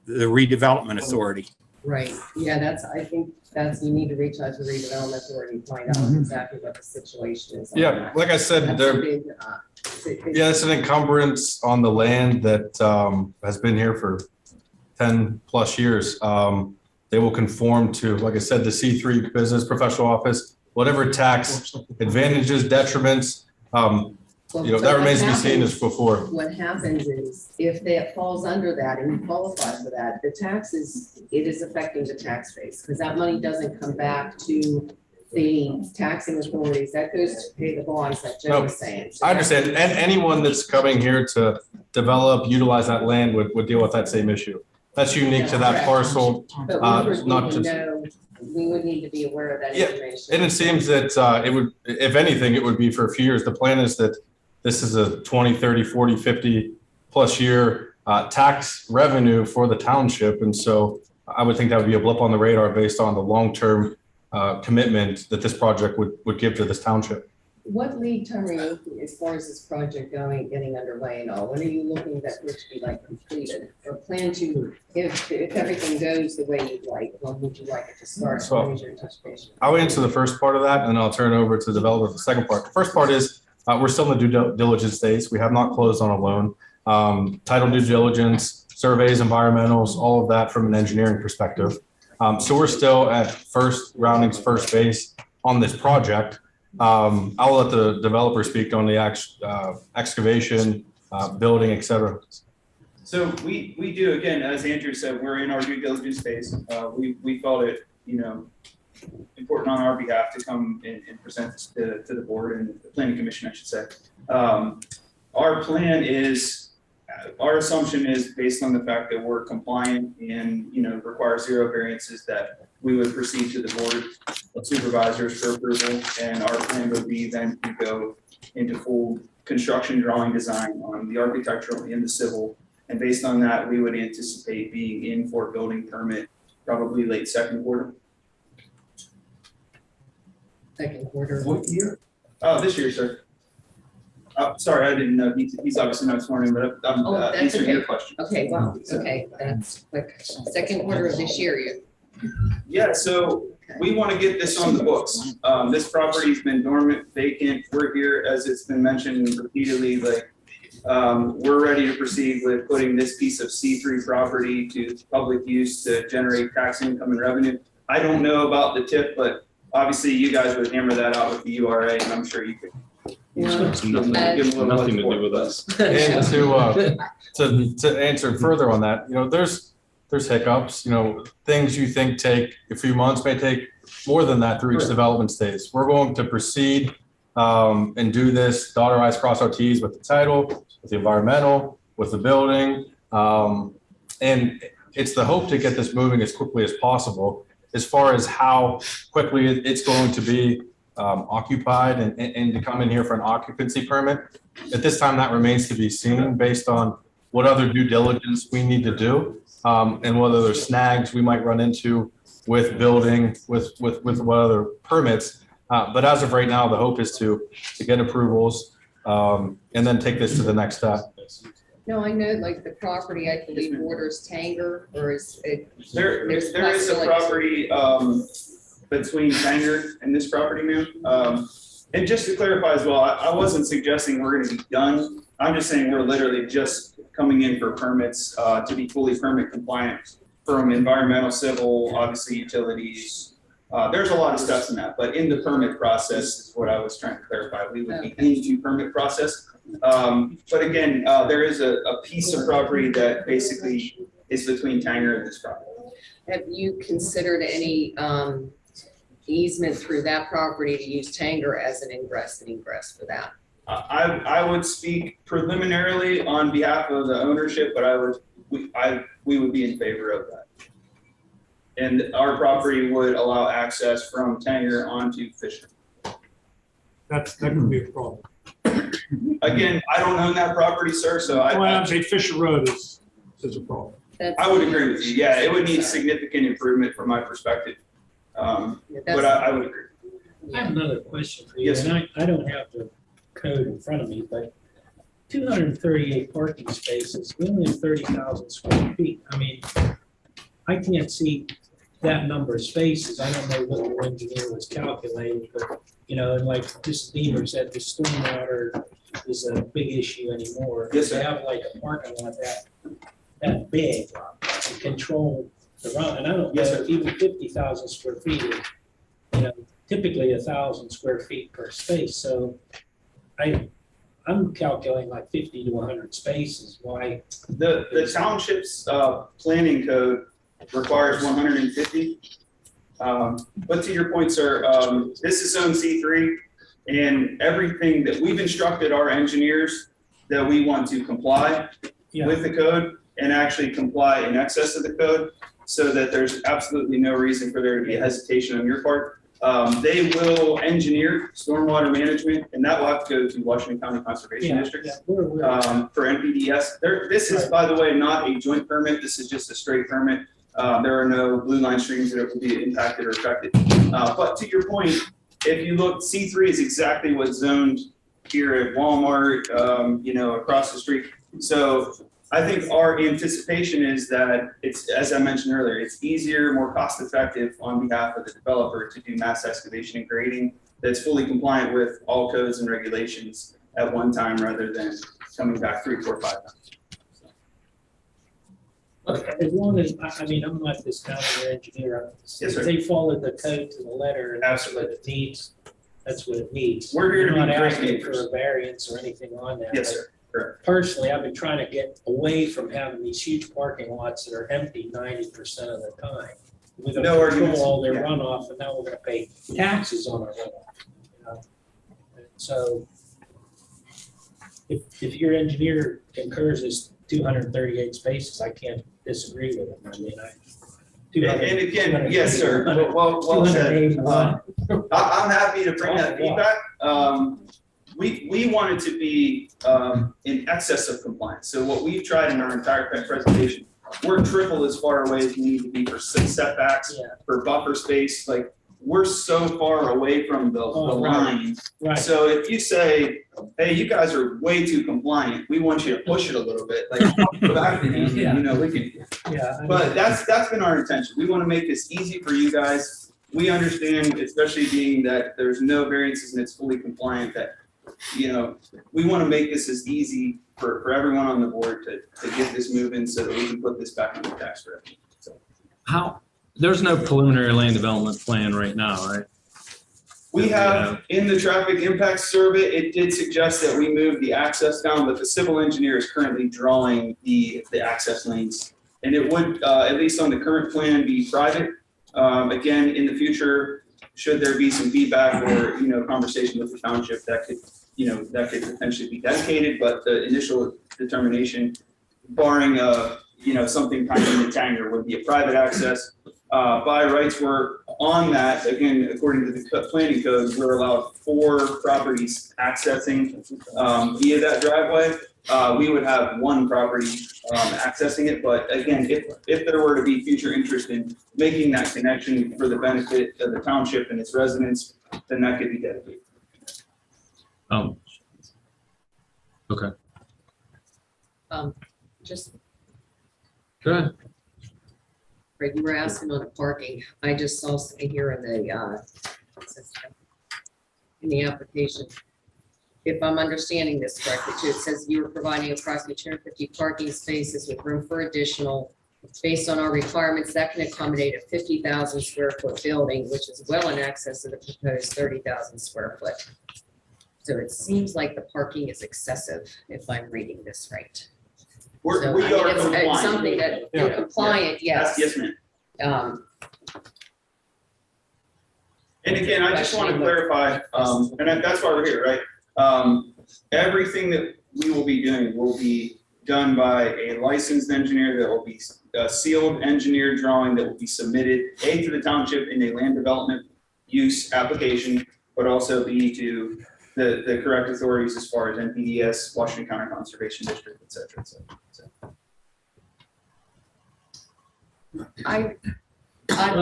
redevelopment authority. Right. Yeah, I think you need to reach out to the redevelopment authority and find out exactly what the situation is. Yeah, like I said, it's an encumbrance on the land that has been here for 10 plus years. They will conform to, like I said, the C3 business professional office, whatever tax advantages, detriments, that remains to be seen as before. What happens is if that falls under that and you qualify for that, the taxes, it is affecting the tax base because that money doesn't come back to the taxing authorities. That goes to pay the bonds that Joe was saying. So I understand. And anyone that's coming here to develop, utilize that land would deal with that same issue. That's unique to that parcel. But we would need to be aware of that information. And it seems that it would, if anything, it would be for a few years. The plan is that this is a 20, 30, 40, 50 plus year tax revenue for the township. And so I would think that would be a blip on the radar based on the long-term commitment that this project would give to this township. What lead time are you looking as far as this project getting underway and all? When are you looking that it to be like completed or plan to, if everything goes the way you'd like, when would you like it to start? So, When is your anticipation? I'll answer the first part of that, and then I'll turn it over to the developer for the second part. The first part is, we're still in the due diligence phase. We have not closed on a loan. Title due diligence, surveys, environmentals, all of that from an engineering perspective. So we're still at first base on this project. I'll let the developer speak on the excavation, building, et cetera. So we do, again, as Andrew said, we're in our due diligence phase. We felt it, important on our behalf to come and present this to the board and the planning commission, I should say. Our plan is, our assumption is based on the fact that we're compliant and, require 0 variances, that we would proceed to the board of supervisors for approval. And our plan would be then to go into full construction drawing design on the architectural and the civil. And based on that, we would anticipate being in for a building permit probably late second quarter. Second quarter. What year? Oh, this year, sir. Sorry, I didn't know. He's obviously not sworn in, but I'm That's answering okay. your question. Okay, wow, okay, that's quick. Second quarter of this year, Yeah, so we want to get this on the books. This property's been dormant, vacant. We're here, as it's been mentioned repeatedly, we're ready to proceed with putting this piece of C3 property to public use to generate tax income and revenue. I don't know about the TIF, but obviously you guys would hammer that out with the URA, and I'm sure you could. Nothing to do with us. And to answer further on that, there's hiccups, things you think take a few months may take more than that to reach development stage. We're going to proceed and do this, dot our i's, cross our t's with the title, with the environmental, with the building. And it's the hope to get this moving as quickly as possible. As far as how quickly it's going to be occupied and to come in here for an occupancy permit, at this time that remains to be seen based on what other due diligence we need to do, and whether there's snags we might run into with building, with what other permits. But as of right now, the hope is to get approvals and then take this to the next step. No, I know, like the property, I believe borders Tanger, or is it? There there's is a possibility- property between Tanger and this property, ma'am. And just to clarify as well, I wasn't suggesting we're gonna be done. I'm just saying we're literally just coming in for permits to be fully permit compliant from environmental, civil, obviously utilities. There's a lot of steps in that, but in the permit process is what I was trying to clarify. We would be into permit process. But again, there is a piece of property that basically is between Tanger and this property. Have you considered any easement through that property to use Tanger as an ingress and egress for that? I would speak preliminarily on behalf of the ownership, but we would be in favor of that. And our property would allow access from Tanger onto Fisher. That could be a problem. Again, I don't own that property, sir, so I'm saying Fisher Road is a problem. I would agree with you. Yeah, it would need significant improvement from my perspective. But I would agree. I have another question for you, Yes, and I don't have the code in front of me, but 238 parking spaces, we only have 30,000 square feet. I mean, I can't see that number of spaces. I don't know what the engineer was calculating, but, and like Mrs. Deemer said, the stormwater is a big issue anymore. Yes, To sir. have like a parking lot that big to control the run, and I don't know Yes, sir. if even 50,000 square feet is, typically 1,000 square feet per space. So I'm calculating like 50 to 100 spaces. Why? The township's planning code requires 150. But to your point, sir, this is zone C3, and everything that we've instructed our engineers that we want to comply with the code and actually comply in excess of the code, so that there's absolutely no reason for there to be a hesitation on your part. They will engineer stormwater management, and that will have to go to Washington County Conservation District for NPDES. This is, by the way, not a joint permit. This is just a straight permit. There are no blue line streams that will be impacted or affected. But to your point, if you look, C3 is exactly what's zoned here at Walmart, across the street. So I think our anticipation is that it's, as I mentioned earlier, it's easier, more cost effective on behalf of the developer to do mass excavation and grading that's fully compliant with all codes and regulations at one time rather than coming back 3, 4, 5 times. As long as, I'm not this county engineer. Yes, sir. If they followed the code to the letter and that's what it needs, that's what it needs. We're here to be We're not great asking for neighbors. a variance or anything on that. Yes, but sir. Correct. Personally, I've been trying to get away from having these huge parking lots that are empty 90% of the time. We're No gonna arguments. control all their Yeah. runoff, and now we're gonna pay taxes on our runoff. And so if your engineer concurs it's 238 spaces, I can't disagree with him. And again, yes, sir. Well said. I'm happy to bring that feedback. We want it to be in excess of compliance. So what we've tried in our entire presentation, we're triple as far away as we need to be for setbacks, for buffer space. Like, we're so far away from the line. Right. So if you say, hey, you guys are way too compliant, we want you to push it a little bit, like, back to you, we can. But that's been our intention. We want to make this easy for you guys. We understand, especially being that there's no variances and it's fully compliant, that, we want to make this as easy for everyone on the board to get this moving so that we can put this back on the tax revenue. So. There's no preliminary land development plan right now, right? We have, in the traffic impact survey, it did suggest that we move the access down, but the civil engineer is currently drawing the access lanes. And it would, at least on the current plan, be private. Again, in the future, should there be some feedback or, conversation with the township, that could potentially be dedicated, but the initial determination, barring something kind of in the tangle, would be a private access. By rights, we're on that, again, according to the planning code, we're allowed 4 properties accessing via that driveway. We would have 1 property accessing it, but again, if there were to be future interest in making that connection for the benefit of the township and its residents, then that could be dedicated. Okay. Just, Go ahead. Fred, you were asking on the parking. I just saw here in the application. If I'm understanding this correctly, too, it says you are providing approximately 250 parking spaces with room for additional. Based on our requirements, that can accommodate a 50,000 square foot building, which is well in excess of the proposed 30,000 square foot. So it seems like the parking is excessive, if I'm reading this right. We are it's compliant. something that, compliant, yes. Yes, ma'am. And again, I just want to clarify, and that's why we're here, right? Everything that we will be doing will be done by a licensed engineer. That will be a sealed engineer drawing that will be submitted to the township in a land development use application, but also B to the correct authorities as far as NPDS, Washington County Conservation District, et cetera, et cetera. So. I've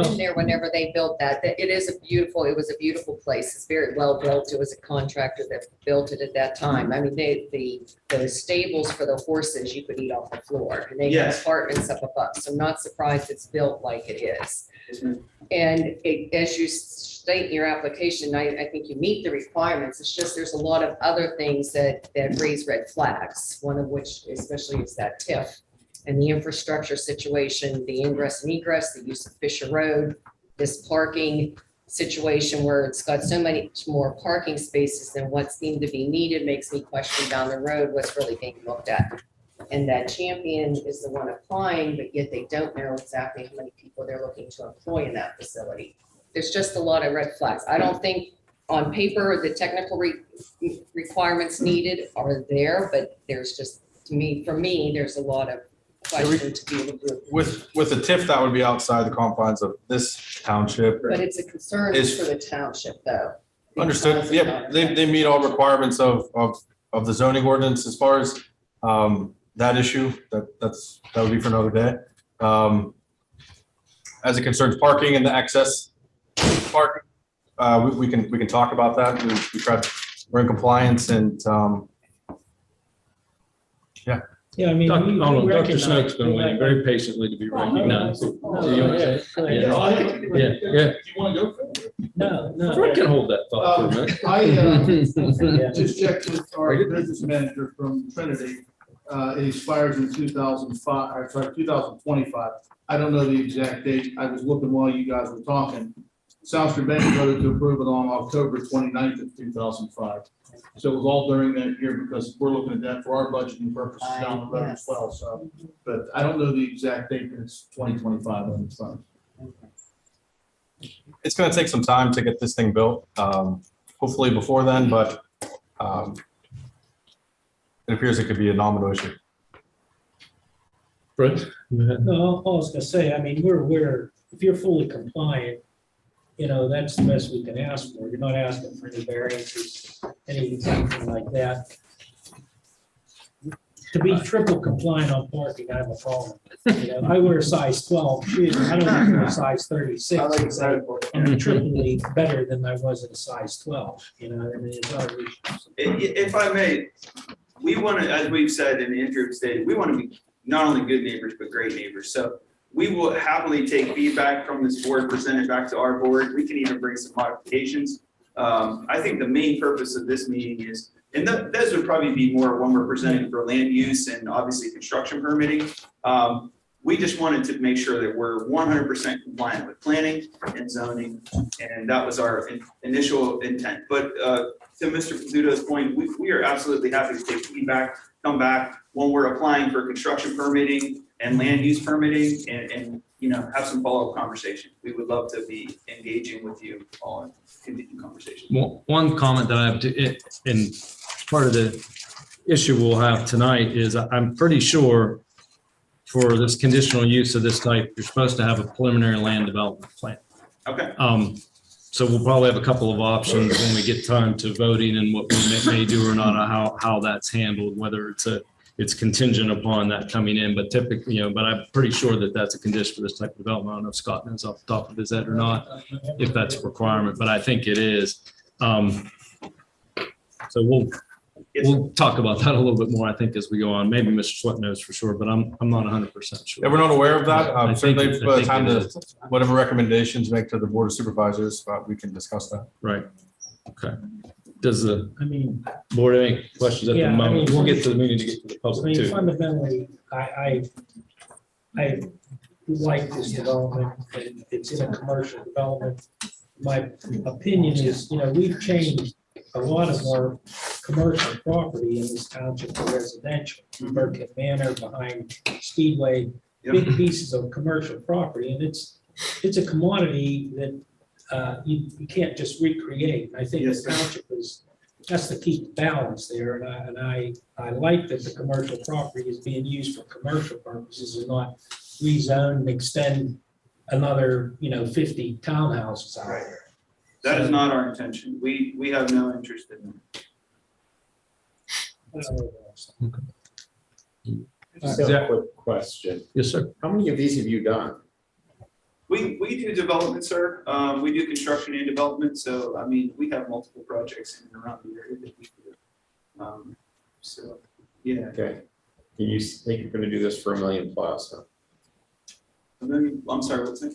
been there whenever they built that. It was a beautiful place. It's very well built. It was a contractor that built it at that time. I mean, the stables for the horses, you could eat off the floor. And they have apartments up above. So I'm not surprised it's built like it is. And as you state in your application, I think you meet the requirements. It's just there's a lot of other things that raise red flags. One of which especially is that TIF. And the infrastructure situation, the ingress and egress, the use of Fisher Road, this parking situation where it's got so many more parking spaces than what seemed to be needed makes me question down the road what's really being looked at. And that Champion is the one applying, but yet they don't know exactly how many people they're looking to employ in that facility. There's just a lot of red flags. I don't think on paper the technical requirements needed are there, but there's just, for me, there's a lot of question to be able to do. With the TIF, that would be outside the confines of this township. But it's a concern for the township, though. Understood. Yeah, they meet all requirements of the zoning ordinance as far as that issue. That would be for another day. As it concerns parking and the excess parking, we can talk about that. We tried, we're in compliance and, Yeah, I mean. Dr. we Dr. recognize- Snoke's been waiting very patiently to be recognized. Yeah. You want to go? No, Fred can hold that thought for a minute. I just checked with our business manager from Trinity. It expires in 2005, or sorry, 2025. I don't know the exact date. I was looking while you guys were talking. South Strabane voted to approve it on October 29th of 2005. So it was all during that year because we're looking at that for our budgeting purposes down the road as well. So, but I don't know the exact date, but it's 2025 on the front. it's gonna take some time to get this thing built, hopefully before then, but it appears it could be a nominal issue. Fred? No, all I was gonna say, I mean, we're aware, if you're fully compliant, you know, that's the best we can ask for. You're not asking for any variances, anything like that. To be triple compliant on parking, I have a problem. You know, I wear a size 12 shoe, I don't even wear a size 36. I'm triply better than I was at a size 12, you know, I mean, it's not a reach. If I may, we want to, as we've said in the interim state, we want to be not only good neighbors, but great neighbors. So we will happily take feedback from this board, present it back to our board. We can even bring some modifications. I think the main purpose of this meeting is, and those would probably be more when we're presenting for land use and obviously construction permitting. We just wanted to make sure that we're 100% compliant with planning and zoning, and that was our initial intent. But to Mr. Pizzuto's point, we are absolutely happy to take feedback, come back when we're applying for construction permitting and land use permitting, and you know, have some follow-up conversation. We would love to be engaging with you on continued conversation. One comment that I have to, and part of the issue we'll have tonight is I'm pretty sure for this conditional use of this type, you're supposed to have a preliminary land development plan. Okay. So we'll probably have a couple of options when we get time to voting and what we may do or not, how that's handled, whether it's contingent upon that coming in, but typically, you know, but I'm pretty sure that that's a condition for this type of development. I don't know if Scott knows off the top of his head or not, if that's a requirement, but I think it is. So we'll talk about that a little bit more, I think, as we go on. Maybe Mr. Sweat knows for sure, but I'm not 100% sure. Yeah, we're not aware of that. I think Certainly, it- by I the think time it to, is. whatever recommendations make to the Board of Supervisors, we can discuss that. Right. Okay. Does the I mean, board have any questions at the Yeah, I moment? mean, We'll get to the meeting to get to the I public mean, too. fundamentally, I like this development, and it's in a commercial development. My opinion is, you know, we've changed a lot of our commercial property in this township to residential. Burkett Manor behind Speedway, big pieces of commercial property, and it's a commodity that you can't just recreate. I think this township has to keep balance there, and I like that the commercial property is being used for commercial purposes and not rezone and extend another, 50 townhouses out there. That is not our intention. We have no interest in Just a quick question. Yes, sir. How many of these have you done? We do development, sir. We do construction and development. So, I mean, we have multiple projects in and around the area that we do. So, yeah. Okay. You think you're gonna do this for $1 million plus, huh? And then, I'm sorry, what's it?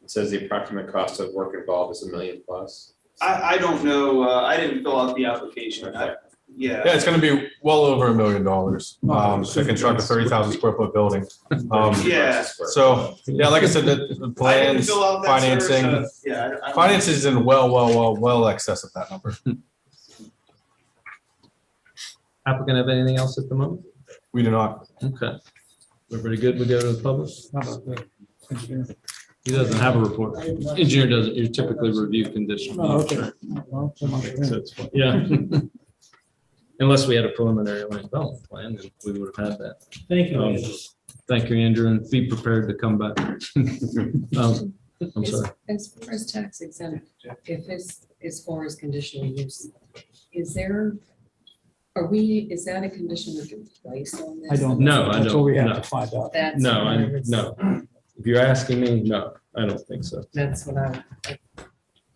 It says the approximate cost of work involved is $1 million plus. I don't know. I didn't fill out the application. Yeah. Yeah, it's gonna be well over $1 million to construct a 30,000 square foot building. Yeah. So, yeah, like I said, the plans, fill out that, sir, financing, so, yeah, I don't- finance is in well excess of that number. Applicant have anything else at the moment? We do not. Okay. Everybody good? We go to the public? He doesn't have a report. Engineer doesn't. You typically review conditions. Oh, okay. Well, so much for So him. it's fine. Yeah. Unless we had a preliminary land development plan, then we would have had that. Thank you, Andrew. Thank you, Andrew, and be prepared to come back. I'm sorry. As far as tax exempt, if it's as far as conditional use, is that a condition we can place on this? I don't. No, I That's what we don't, have no. to find out. That's No, what no. If you're asking me, no, I don't think so. That's what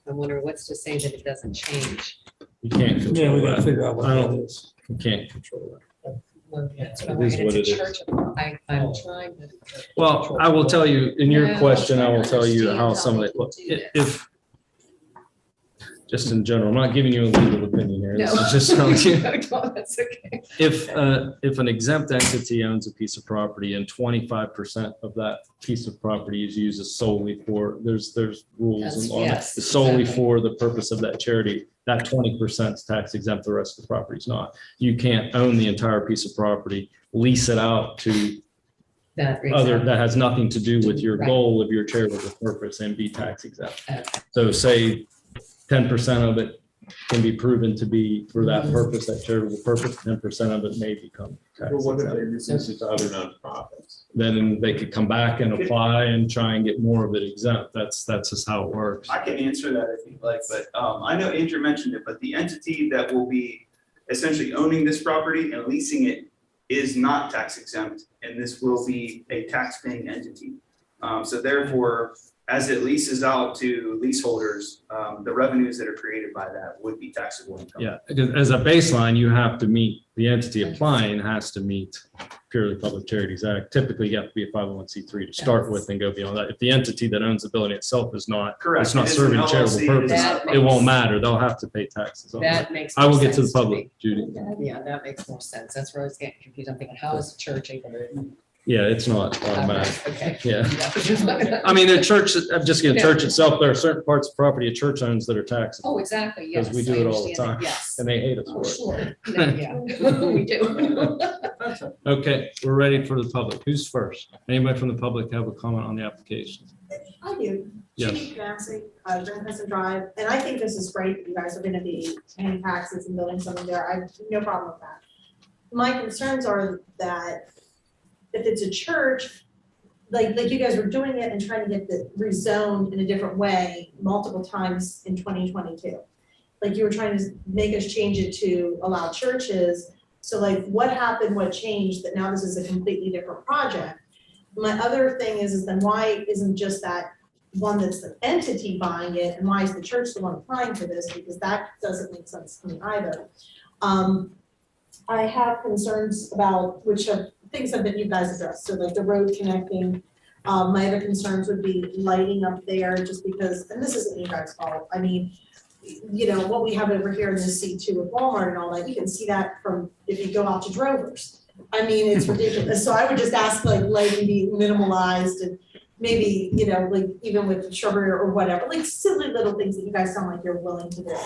I'm wondering what's to say that it doesn't change. You can't Yeah, we control gotta that. figure out what I that don't- is. You can't control that. Well, that's what It I'm is wondering. what It's a it is. church. I'm trying to. Well, I will tell you, in your Yeah, question, I I'm will trying to tell you how understand some of how it, they can do if, just in general, I'm not giving you a legal opinion here. This No. is just telling you. No, that's okay. If an exempt entity owns a piece of property and 25% of that piece of property is used solely for, there's rules That's- and law, yes, solely exactly. for the purpose of that charity, that 20% is tax exempt, the rest of the property is not. You can't own the entire piece of property, lease it out to That. that has nothing to do with your Right. goal of your charitable purpose and be tax exempt. Okay. So say 10% of it can be proven to be for that purpose, that charitable purpose, 10% of it may become tax Well, what if exempt. they reduce it to other nonprofits? Then they could come back and apply and try and get more of it exempt. That's just how it works. I can answer that if you'd like, but I know Andrew mentioned it, but the entity that will be essentially owning this property and leasing it is not tax exempt, and this will be a tax-paying entity. So therefore, as it leases out to leaseholders, the revenues that are created by that would be taxable income. Yeah, because as a baseline, you have to meet, the entity applying has to meet purely Public Charities Act. Typically, you have to be a 501c3 to start with and go beyond that. If the entity that owns the building itself is not, Correct. it's not It is serving an a charitable LLC, purpose, That it won't makes- matter. They'll have to pay taxes on that. That makes. I will more get to the sense me. public, Judy. Yeah, that makes more sense. That's where I was getting confused. I'm thinking, how is the church able to? Yeah, it's not automatic. Okay. Yeah. Yeah. I mean, the church, I'm just gonna Yeah. church itself, there are certain parts of property a church owns that are taxable. Oh, exactly, yes. Because we do I it all the understand that, time. Yes. And they hate us Oh, for sure. Yeah, we do. it. Okay, we're ready for the public. Who's first? Anybody from the public have a comment on the application? I do. Yes. Judy Massey, Grand Hudson Drive, and I think this is great that you guys are gonna be paying taxes and building something there. I have no problem with that. My concerns are that if it's a church, like you guys were doing it and trying to get the rezoned in a different way multiple times in 2022. Like you were trying to make us change it to allow churches. So like what happened, what changed that now this is a completely different project? My other thing is then why isn't just that one that's the entity buying it, and why is the church the one applying for this? Because that doesn't make sense to me either. I have concerns about which of things have been you guys addressed, so like the road connecting. My other concerns would be lighting up there, just because, and this isn't you guys' fault, I mean, you know, what we have over here in this C2 with Walmart and all that, you can see that from, if you go out to Drovers. I mean, it's ridiculous, so I would just ask like lighting be minimalized and maybe, you know, like even with shrubbery or whatever, like silly little things that you guys sound like you're willing to do.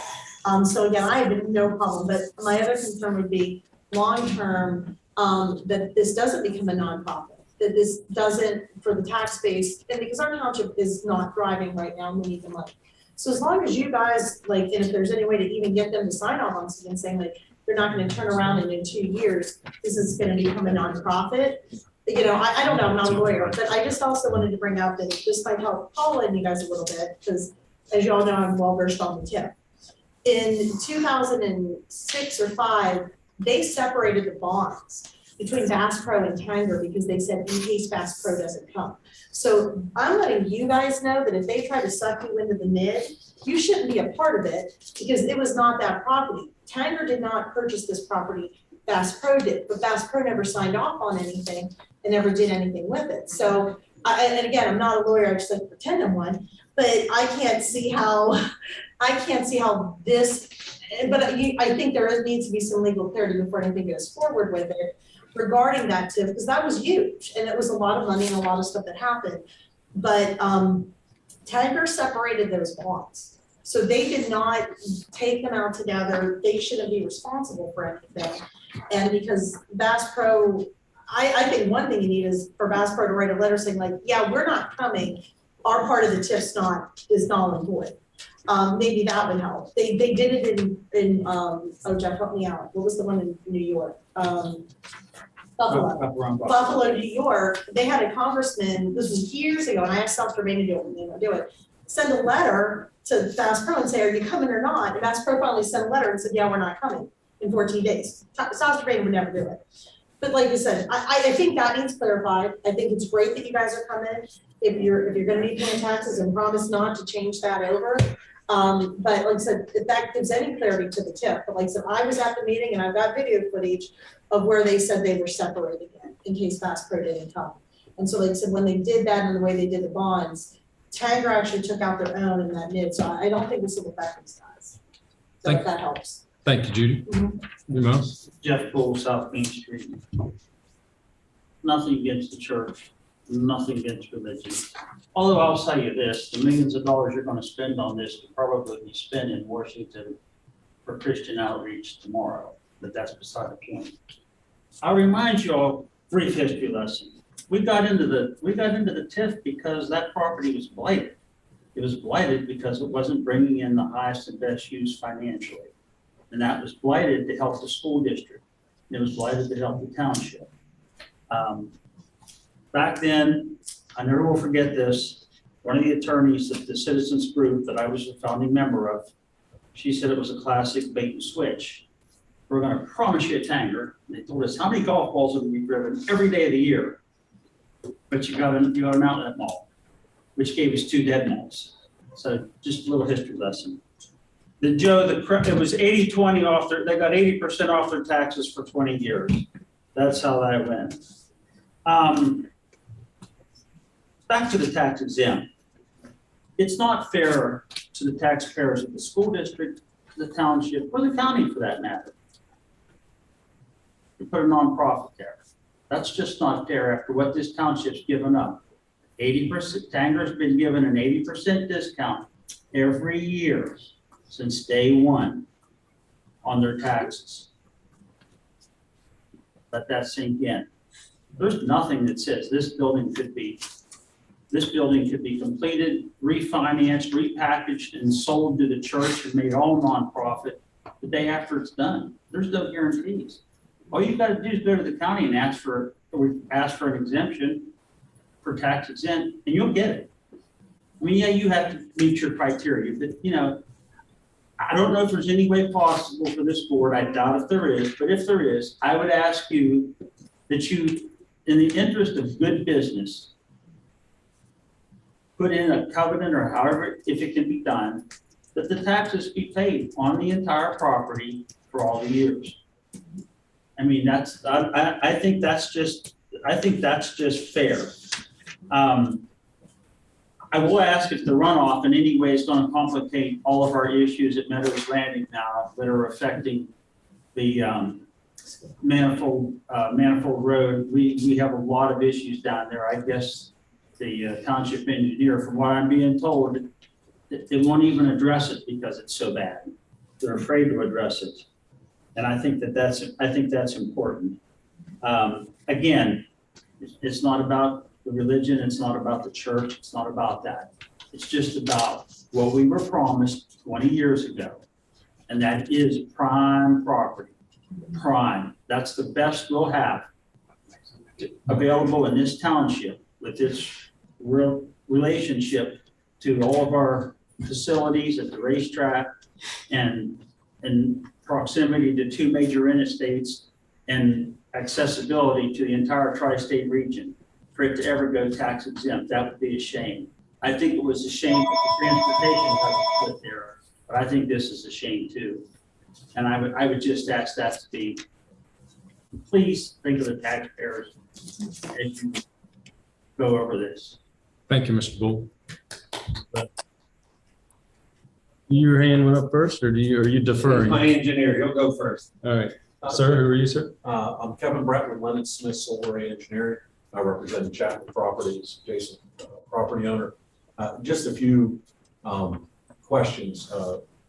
So again, I have no problem, but my other concern would be long-term, that this doesn't become a nonprofit, that this doesn't, for the tax base, and because our township is not thriving right now, and we need the money. So as long as you guys, like, and if there's any way to even get them to sign off on something saying like, they're not gonna turn around and in 2 years, this is gonna become a nonprofit. You know, I don't know, I'm not a lawyer, but I just also wanted to bring up that this might help Paula and you guys a little bit, because as you all know, I'm well versed on the tip. In 2006 or 5, they separated the bonds between Bass Pro and Tanger because they said in case Bass Pro doesn't come. So I'm letting you guys know that if they try to suck you into the mid, you shouldn't be a part of it because it was not that property. Tanger did not purchase this property, Bass Pro did, but Bass Pro never signed off on anything and never did anything with it. So, and again, I'm not a lawyer, I just like to pretend I'm one, but I can't see how this, but I think there needs to be some legal clarity before anything goes forward with it regarding that tip, because that was huge and it was a lot of money and a lot of stuff that happened. But Tanger separated those bonds. So they did not take them out together. They shouldn't be responsible for anything. And because Bass Pro, I think one thing you need is for Bass Pro to write a letter saying like, yeah, we're not coming. Our part of the TIF's is null and void. Maybe that would help. They did it in oh Jeff, help me out. What was the one in New York? Buffalo, New York. They had a congressman, this was years ago, and I asked Strabane to do it, and they don't do it. Send a letter to Bass Pro and say, are you coming or not? And Bass Pro finally sent a letter and said, yeah, we're not coming in 14 days. Strabane would never do it. But like I said, I think that needs clarified. I think it's great that you guys are coming. If you're gonna be paying taxes and promise not to change that over, But like I said, if that gives any clarity to the TIF, but like I said, I was at the meeting and I've got video footage of where they said they were separating it in case Bass Pro didn't come. And so like I said, when they did that and the way they did the bonds, Tanger actually took out their own in that mid, so I don't think this will affect these guys. So if that helps. Thank you, Judy. Amos? Jeff Bull, South Main Street. Nothing against the church, nothing against religion. Although I'll tell you this, the millions of dollars you're gonna spend on this could probably be spent in Washington for Christian outreach tomorrow, but that's beside the point. I'll remind you all, brief history lesson. We got into the TIF because that property was blighted. It was blighted because it wasn't bringing in the highest and best use financially. And that was blighted to help the school district. It was blighted to help the township. Back then, I never will forget this, one of the attorneys of the citizens group that I was a founding member of, she said it was a classic bait and switch. We're gonna promise you a Tanger. And they told us how many golf balls would be driven every day of the year. But you got an outlet mall, which gave us 2 dead malls. So just a little history lesson. It was 80-20 off they got 80% off their taxes for 20 years. That's how that went. Back to the tax exempt. It's not fair to the taxpayers of the school district, the township, or the county for that matter. You put a nonprofit there. That's just not fair after what this township's given up. 80%, Tanger's been given an 80% discount every year since day one on their taxes. Let that sink in. There's nothing that says this building could be completed, refinanced, repackaged, and sold to the church and made all nonprofit the day after it's done. There's no guarantees. All you gotta do is go to the county and ask for an exemption for tax exempt, and you'll get it. I mean, yeah, you have to meet your criteria, but I don't know if there's any way possible for this board, I doubt if there is, but if there is, I would ask you that you, in the interest of good business, put in a covenant or however, if it can be done, that the taxes be paid on the entire property for all the years. I mean, I think that's just fair. I will ask if the runoff in any way is going to complicate all of our issues at Meadows Landing now that are affecting the Manifold Road. We have a lot of issues down there. I guess the township engineer, from what I'm being told, they won't even address it because it's so bad. They're afraid to address it. And I think that's important. Again, it's not about the religion, it's not about the church, it's not about that. It's just about what we were promised 20 years ago. And that is prime property, prime. That's the best we'll have available in this township with this real relationship to all of our facilities at the racetrack and proximity to 2 major interstates and accessibility to the entire tri-state region. For it to ever go tax exempt, that would be a shame. I think it was a shame that the transportation was put there, but I think this is a shame too. And I would just ask that to be, please think of the taxpayers as you go over this. Thank you, Mr. Bull. Your hand went up first, or are you deferring? My engineer, he'll go first. All right, sir, who are you, sir? I'm Kevin Brett with Lennon Smith Solar Engineering. I represent Chapman Properties, Jason, property owner. Just a few questions.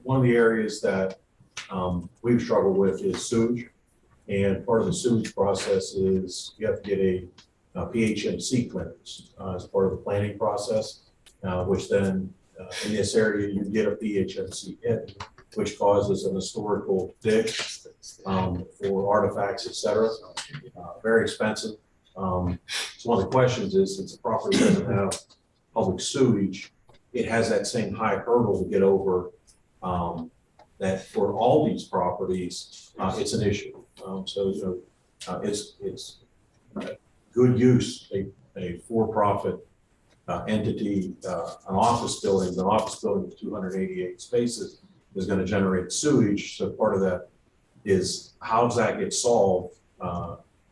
One of the areas that we've struggled with is sewage. And part of the sewage process is you have to get a PHMC clearance as part of the planning process, which then in this area you get a PHMC hit, which causes an historical dig for artifacts, etc. Very expensive. So one of the questions is, since the property doesn't have public sewage, it has that same high hurdle to get over. That for all these properties, it's an issue. So it's good use, a for-profit entity, an office building with 288 spaces is going to generate sewage. So part of that is how does that get solved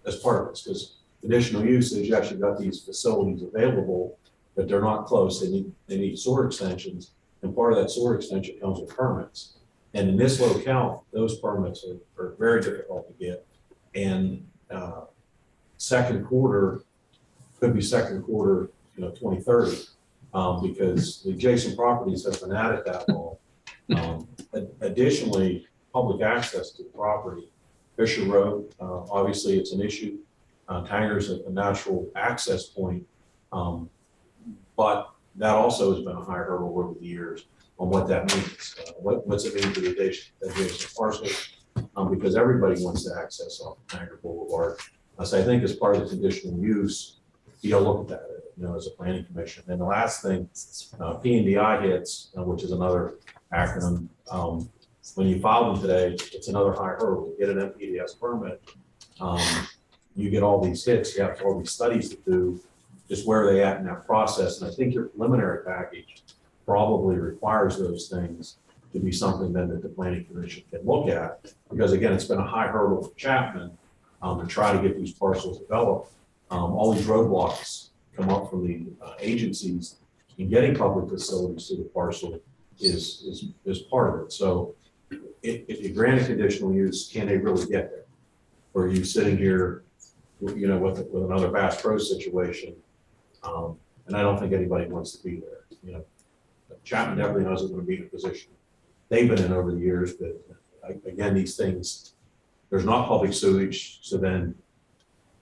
as part of this? Because conditional usage, you actually got these facilities available, but they're not close. They need sewer extensions, and part of that sewer extension comes with permits. And in this locale, those permits are very difficult to get. And second quarter, could be second quarter, 2030, because the adjacent properties have been added that long. Additionally, public access to the property, Fisher Road, obviously it's an issue. Tanger's a natural access point, but that also has been a high hurdle over the years on what that means. What's it mean to the adjacent parcel? Because everybody wants to access off Tanger Boulevard. So I think as part of the conditional use, you gotta look at that, as a planning commission. And the last thing, P&DI hits, which is another acronym. When you file them today, it's another high hurdle. You get an MPDS permit, you get all these hits, you have all these studies to do, just where are they at in that process. And I think your preliminary package probably requires those things to be something then that the planning commission can look at. Because again, it's been a high hurdle for Chapman to try to get these parcels developed. All these roadblocks come up from the agencies in getting public facilities to the parcel is part of it. So if you grant a conditional use, can they really get there? Or are you sitting here, with another Bass Pro situation? And I don't think anybody wants to be there. Chapman definitely knows it's going to be in a position they've been in over the years, but again, these things, there's not public sewage, so then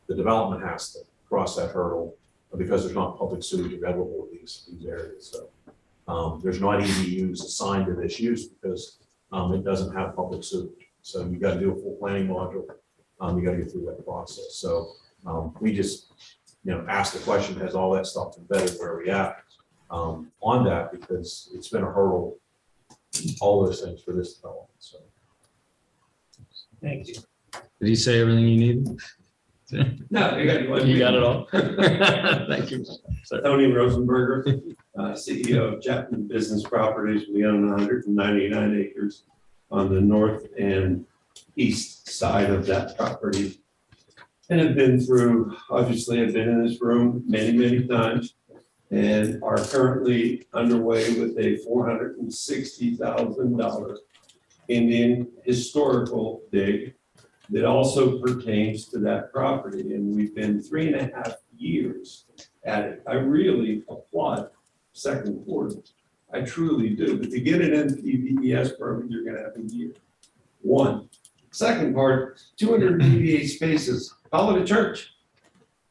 the development has to cross that hurdle because there's not public sewage available in these areas. So there's not EDUs assigned to this use because it doesn't have public sewage. So you got to do a full planning module. You got to get through that process. So we just, ask the question, has all that stuff embedded where we at on that, because it's been a hurdle, all those things for this development. So. Thank you. Did he say everything you needed? No, You got it all. Thank you. Tony Rosenberger, CEO of Chapman Business Properties. We own 199 acres on the north and east side of that property. And have been through, obviously I've been in this room many, many times and are currently underway with a $460,000 Indian historical dig that also pertains to that property. And we've been 3.5 years at it. I really applaud second quarter. I truly do. But to get an NPDES permit, you're gonna have a year. One. Second part, 288 spaces, call it a church,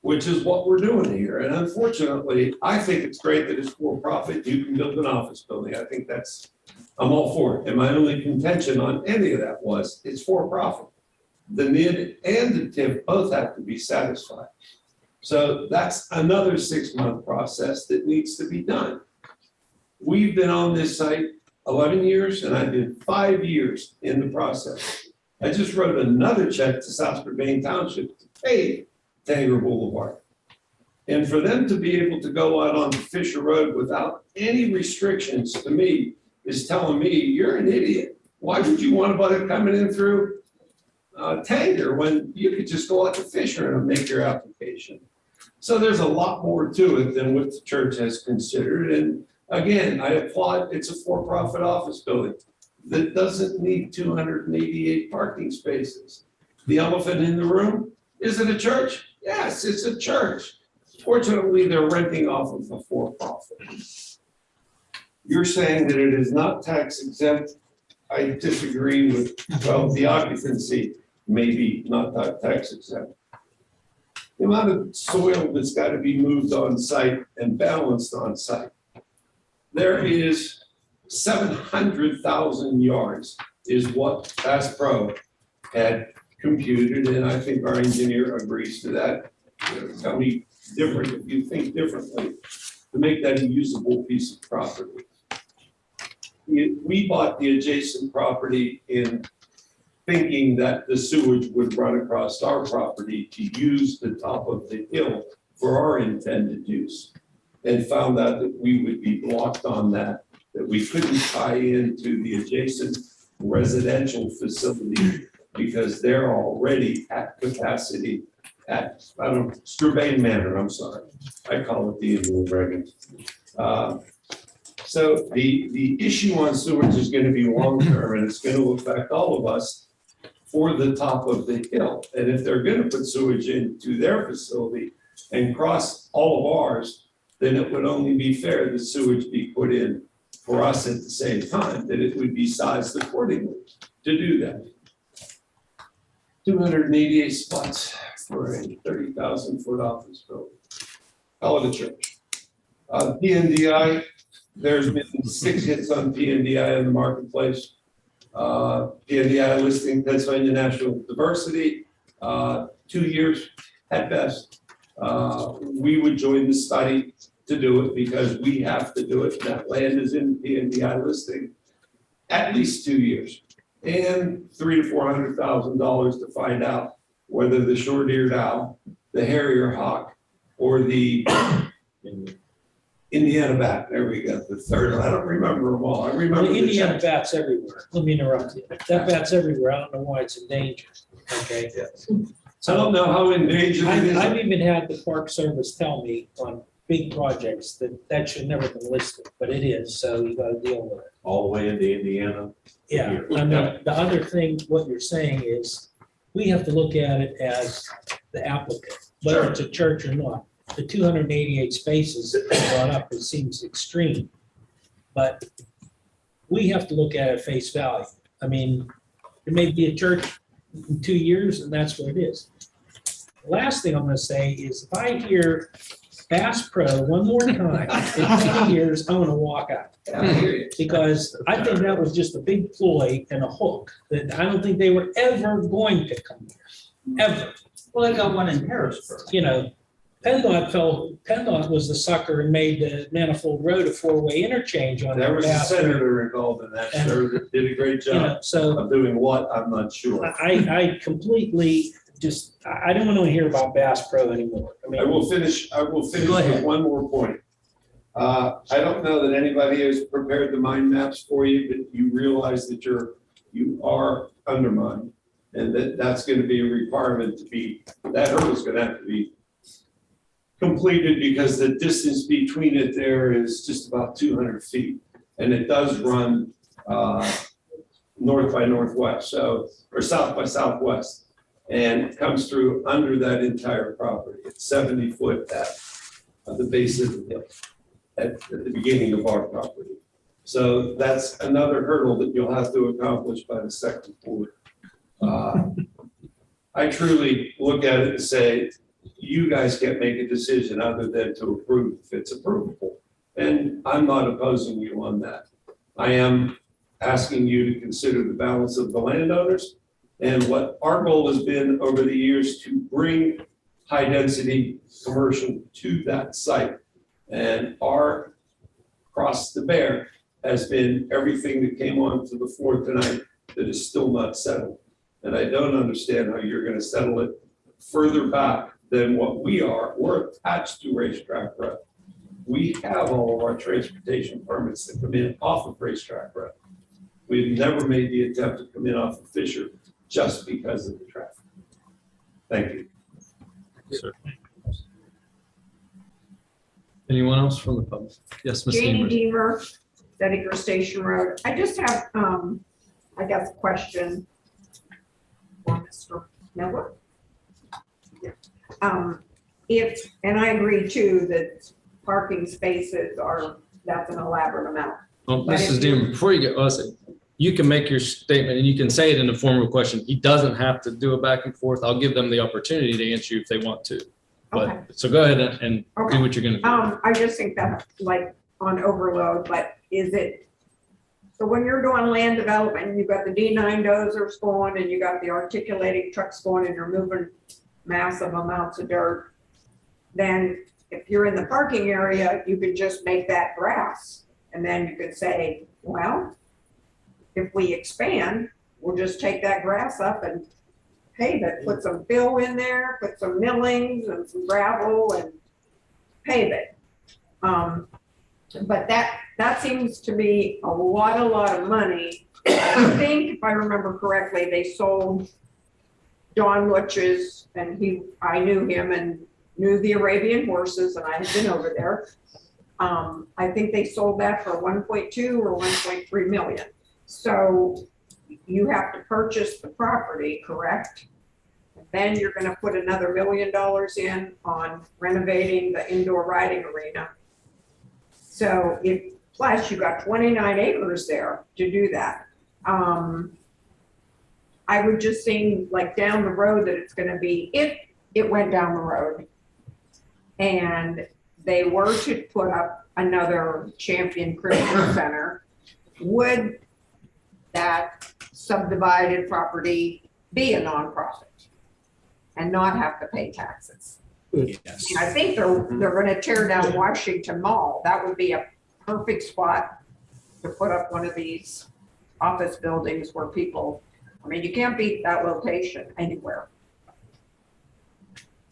which is what we're doing here. And unfortunately, I think it's great that it's for profit. You can build an office building. I think I'm all for it. And my only contention on any of that was it's for profit. The NID and the TIF both have to be satisfied. So that's another 6-month process that needs to be done. We've been on this site 11 years and I've been 5 years in the process. I just wrote another check to South Strabane Township to pay Tanger Boulevard. And for them to be able to go out on Fisher Road without any restrictions, to me, is telling me you're an idiot. Why would you want about it coming in through Tanger when you could just go out to Fisher and make your application? So there's a lot more to it than what the church has considered. And again, I applaud, it's a for-profit office building that doesn't need 288 parking spaces. The elephant in the room, is it a church? Yes, it's a church. Fortunately, they're renting off of a for-profit. You're saying that it is not tax exempt. I disagree with, well, the occupancy may be not tax exempt. The amount of soil that's got to be moved on site and balanced on site. There is 700,000 yards is what Bass Pro had computed, and I think our engineer agrees to that. Tell me different if you think differently, to make that a usable piece of property. We bought the adjacent property in thinking that the sewage would run across our property to use the top of the hill for our intended use. and found out that we would be blocked on that we couldn't tie into the adjacent residential facility because they're already at capacity at, Strabane Manor, I'm sorry. I call it the Indian Reagan. So the issue on sewage is going to be long-term, and it's going to affect all of us for the top of the hill. And if they're going to put sewage into their facility and cross all of ours, then it would only be fair that sewage be put in for us at the same time, that it would be sized accordingly to do that. 288 spots for a 30,000 foot office building. Call it a church. PNDI, there's been 6 hits on PNDI in the marketplace. PNDI listing Pennsylvania National Diversity, 2 years at best. We would join the study to do it because we have to do it. That land is in PNDI listing at least 2 years and $300,000 to $400,000 to find out whether the short-eared owl, the harrier hawk, or the Indiana bat. There we go. The third one. I don't remember them all. I remember The Indiana checks. bat's everywhere. Let me interrupt you. That bat's everywhere. I don't know why it's endangered. Okay. I don't know how endangered it is. I've even had the Park Service tell me on big projects that should never been listed, but it is, so you gotta deal with it. All the way into Indiana. Yeah, I mean, the other thing, what you're saying is, we have to look at it as the applicant, whether it's a church or not. The 288 spaces that they brought up, it seems extreme. But we have to look at it at face value. I mean, it may be a church in 2 years, and that's what it is. Last thing I'm gonna say is, if I hear Bass Pro one more time in 2 years, I'm gonna walk out. Because I think that was just a big ploy and a hook, that I don't think they were ever going to come here, ever. Well, they got one in Harrisburg. You know, PennDOT was the sucker and made the Manifold Road a 4-way interchange on There that was a Bass. senator involved in that, sir, that did a great You know, job so of doing what, I'm not sure. I completely just, I don't want to hear about Bass Pro anymore. I I mean, will finish Go with ahead. one more point. I don't know that anybody has prepared the mind maps for you, but you realize that you are undermined. And that's gonna be a requirement to be, that hurdle's gonna have to be completed because the distance between it there is just about 200 feet. And it does run north by northwest, so, or south by southwest. And comes through under that entire property. It's 70 foot at the base of the hill, at the beginning of our property. So that's another hurdle that you'll have to accomplish by the second quarter. I truly look at it and say, you guys can't make a decision other than to approve if it's approvable. And I'm not opposing you on that. I am asking you to consider the balance of the landowners and what our goal has been over the years to bring high-density commercial to that site. And our cross the bear has been everything that came on to the floor tonight that is still not settled. And I don't understand how you're gonna settle it further back than what we are. We're attached to Racetrack Road. We have all of our transportation permits that come in off of Racetrack Road. We've never made the attempt to come in off of Fisher just because of the traffic. Thank you. Sir. Anyone else from the public? Yes, Ms. Janie Deemer. Deemer, Dedinger Station Road. I just have, I guess, a question for Mr. Miller. If, and I agree too, that parking spaces are, that's an elaborate amount. Well, But Mrs. if Deemer, before you get, listen, you can make your statement and you can say it in the form of a question. He doesn't have to do it back and forth. I'll give them the opportunity to answer you if they want to. Okay. But, so go ahead and Okay. do what you're gonna do. I just think that like on overload, but is it, so when you're doing land development, you've got the D9 dozers going and you got the articulating trucks going and you're moving massive amounts of dirt, then if you're in the parking area, you could just make that grass. And then you could say, well, if we expand, we'll just take that grass up and pave it, put some fill in there, put some millings and some gravel and pave it. But that seems to be a lot of money. I think, if I remember correctly, they sold John Lutch's, and I knew him and knew the Arabian horses, and I had been over there. I think they sold that for 1.2 or 1.3 million. So you have to purchase the property, correct? Then you're gonna put another $1 million in on renovating the indoor riding arena. So plus you got 29 acres there to do that. I would just think like down the road that it's gonna be, if it went down the road and they were to put up another Champion Christian Center, would that subdivided property be a nonprofit and not have to pay taxes? Yes. I think they're gonna tear down Washington Mall. That would be a perfect spot to put up one of these office buildings where people, I mean, you can't beat that location anywhere.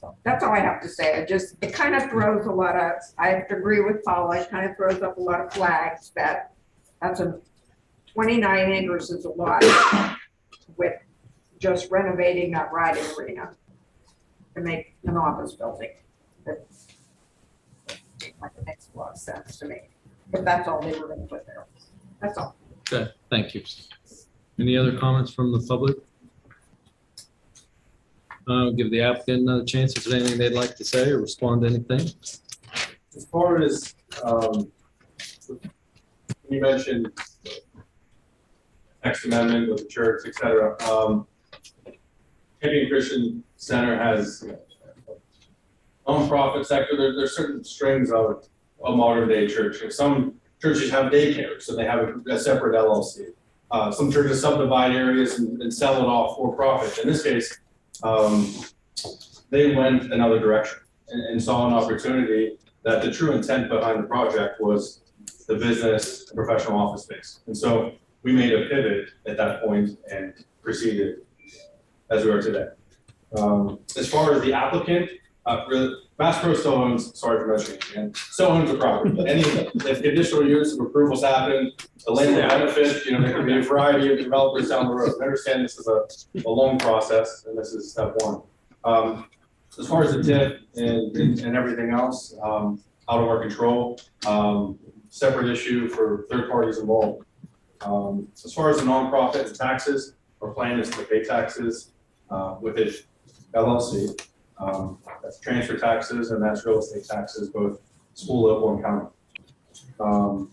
So that's all I have to say. It kind of throws a lot of, I have to agree with Paula, it kind of throws up a lot of flags that's 29 acres is a lot with just renovating that riding arena to make an office building. That makes a lot of sense to me. But that's all they were gonna put there. That's all. Okay, thank you. Any other comments from the public? Give the applicant another chance if there's anything they'd like to say or respond to anything. As far as, you mentioned Next Amendment with the church, et cetera. Champion Christian Center has nonprofit sector. There's certain strings of a modern day church. Some churches have daycare, so they have a separate LLC. Some churches subdivide areas and sell it off for profit. In this case, they went another direction and saw an opportunity that the true intent behind the project was the business and professional office space. And so we made a pivot at that point and proceeded as we are today. As far as the applicant, Bass Pro still owns, sorry for mentioning it again, still owns the property. If conditional use of approvals happen, the land will benefit, there could be a variety of developers down the road. I understand this is a long process and this is step one. As far as the TIF and everything else, out of our control, separate issue for third parties involved. As far as the nonprofit and taxes, our plan is to pay taxes with it LLC. That's transfer taxes and that's real estate taxes, both school level and county.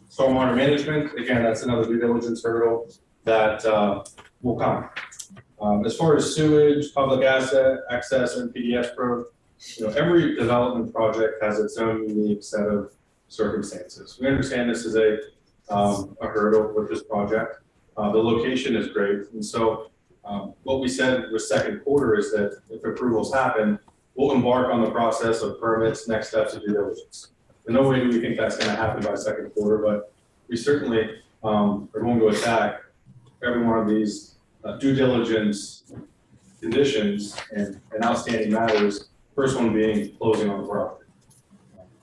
Stormwater management, again, that's another due diligence hurdle that will come. As far as sewage, public asset access, and PDS pro, every development project has its own unique set of circumstances. We understand this is a hurdle with this project. The location is great, and so what we said with second quarter is that if approvals happen, we'll embark on the process of permits, next steps of due diligence. In no way do we think that's going to happen by second quarter, but we certainly are going to attack every one of these due diligence conditions and outstanding matters. First one being closing on the property.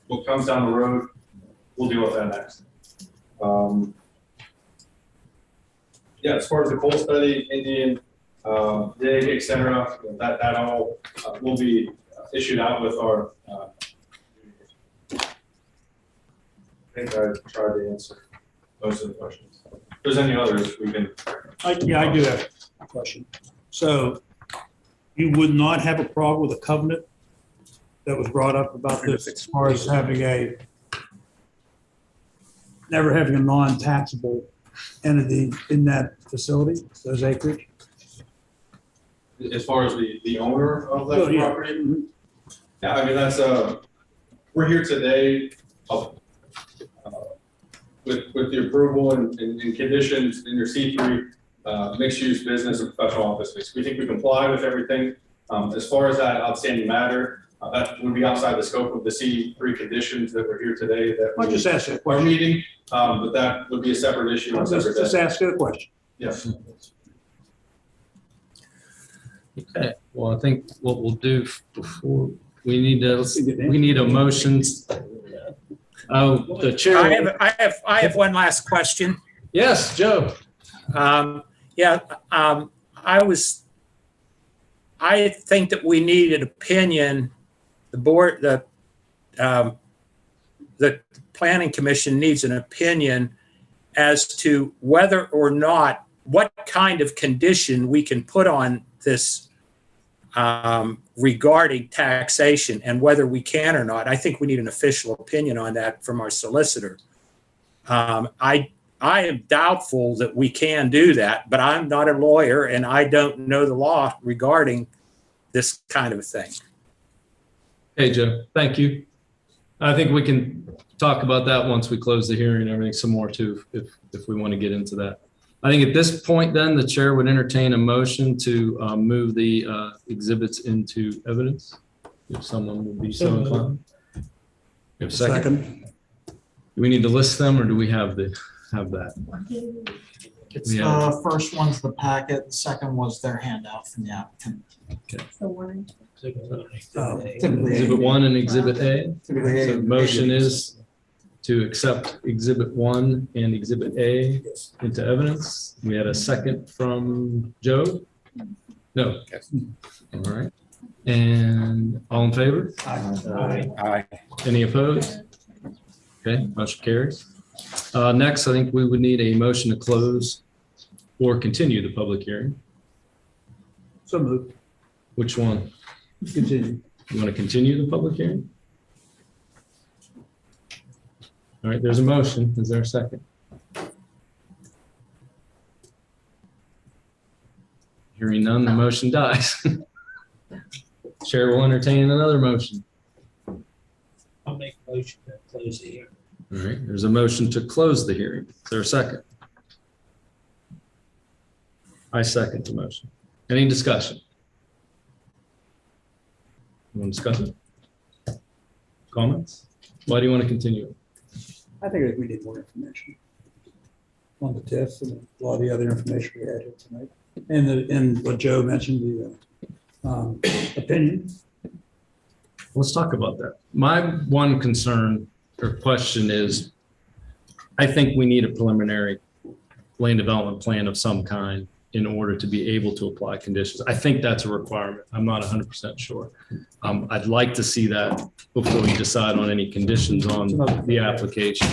What comes down the road, we'll deal with that next. Yeah, as far as the coal study, Indian dig, et cetera, that all will be issued out with our. I think I tried to answer most of the questions. If there's any others, we can. Yeah, I do have a question. So you would not have a problem with a covenant that was brought up about this as far as never having a non-taxable entity in that facility, those acreage? As far as the owner of that property? Mm-hmm. Yeah, I mean, that's, we're here today with the approval and conditions in your C3 mixed-use business and professional office space. We think we comply with everything. As far as that outstanding matter, that would be outside the scope of the C3 conditions that we're here today. That I'll just ask you a our question. meeting, but that would be a separate issue. I'll just ask you a question. Yes. Okay, well, I think what we'll do before, we need a motion. Oh, the chair. I have one last question. Yes, Joe. I think that we need an opinion, the planning commission needs an opinion as to whether or not, what kind of condition we can put on this regarding taxation and whether we can or not. I think we need an official opinion on that from our solicitor. I am doubtful that we can do that, but I'm not a lawyer and I don't know the law regarding this kind of a thing. Hey, Joe, thank you. I think we can talk about that once we close the hearing and everything some more too, if we want to get into that. I think at this point then, the chair would entertain a motion to move the exhibits into evidence, if someone would be so inclined. We have a second? Do we need to list them or do we have that? It's the first one's the packet, the second was their handout from the applicant. Okay. Typically Exhibit 1 and Exhibit A. Typically A. So the motion is to accept Exhibit 1 and Exhibit A into evidence. We had a second from Joe? No. All right. And all in favor? Aye. Any opposed? Okay, motion carries. Next, I think we would need a motion to close or continue the public hearing. So moved. Which one? Continue. You want to continue the public hearing? All right, there's a motion. Is there a second? Hearing none, the motion dies. Chair will entertain another motion. I'll make a motion to close the hearing. All right, there's a motion to close the hearing. Is there a second? I second the motion. Any discussion? You want to discuss it? Comments? Why do you want to continue? I think we need more information on the TIF and a lot of the other information we had here tonight. And what Joe mentioned, the opinion. Let's talk about that. My one concern or question is, I think we need a preliminary land development plan of some kind in order to be able to apply conditions. I think that's a requirement. I'm not 100% sure. I'd like to see that before we decide on any conditions on the application.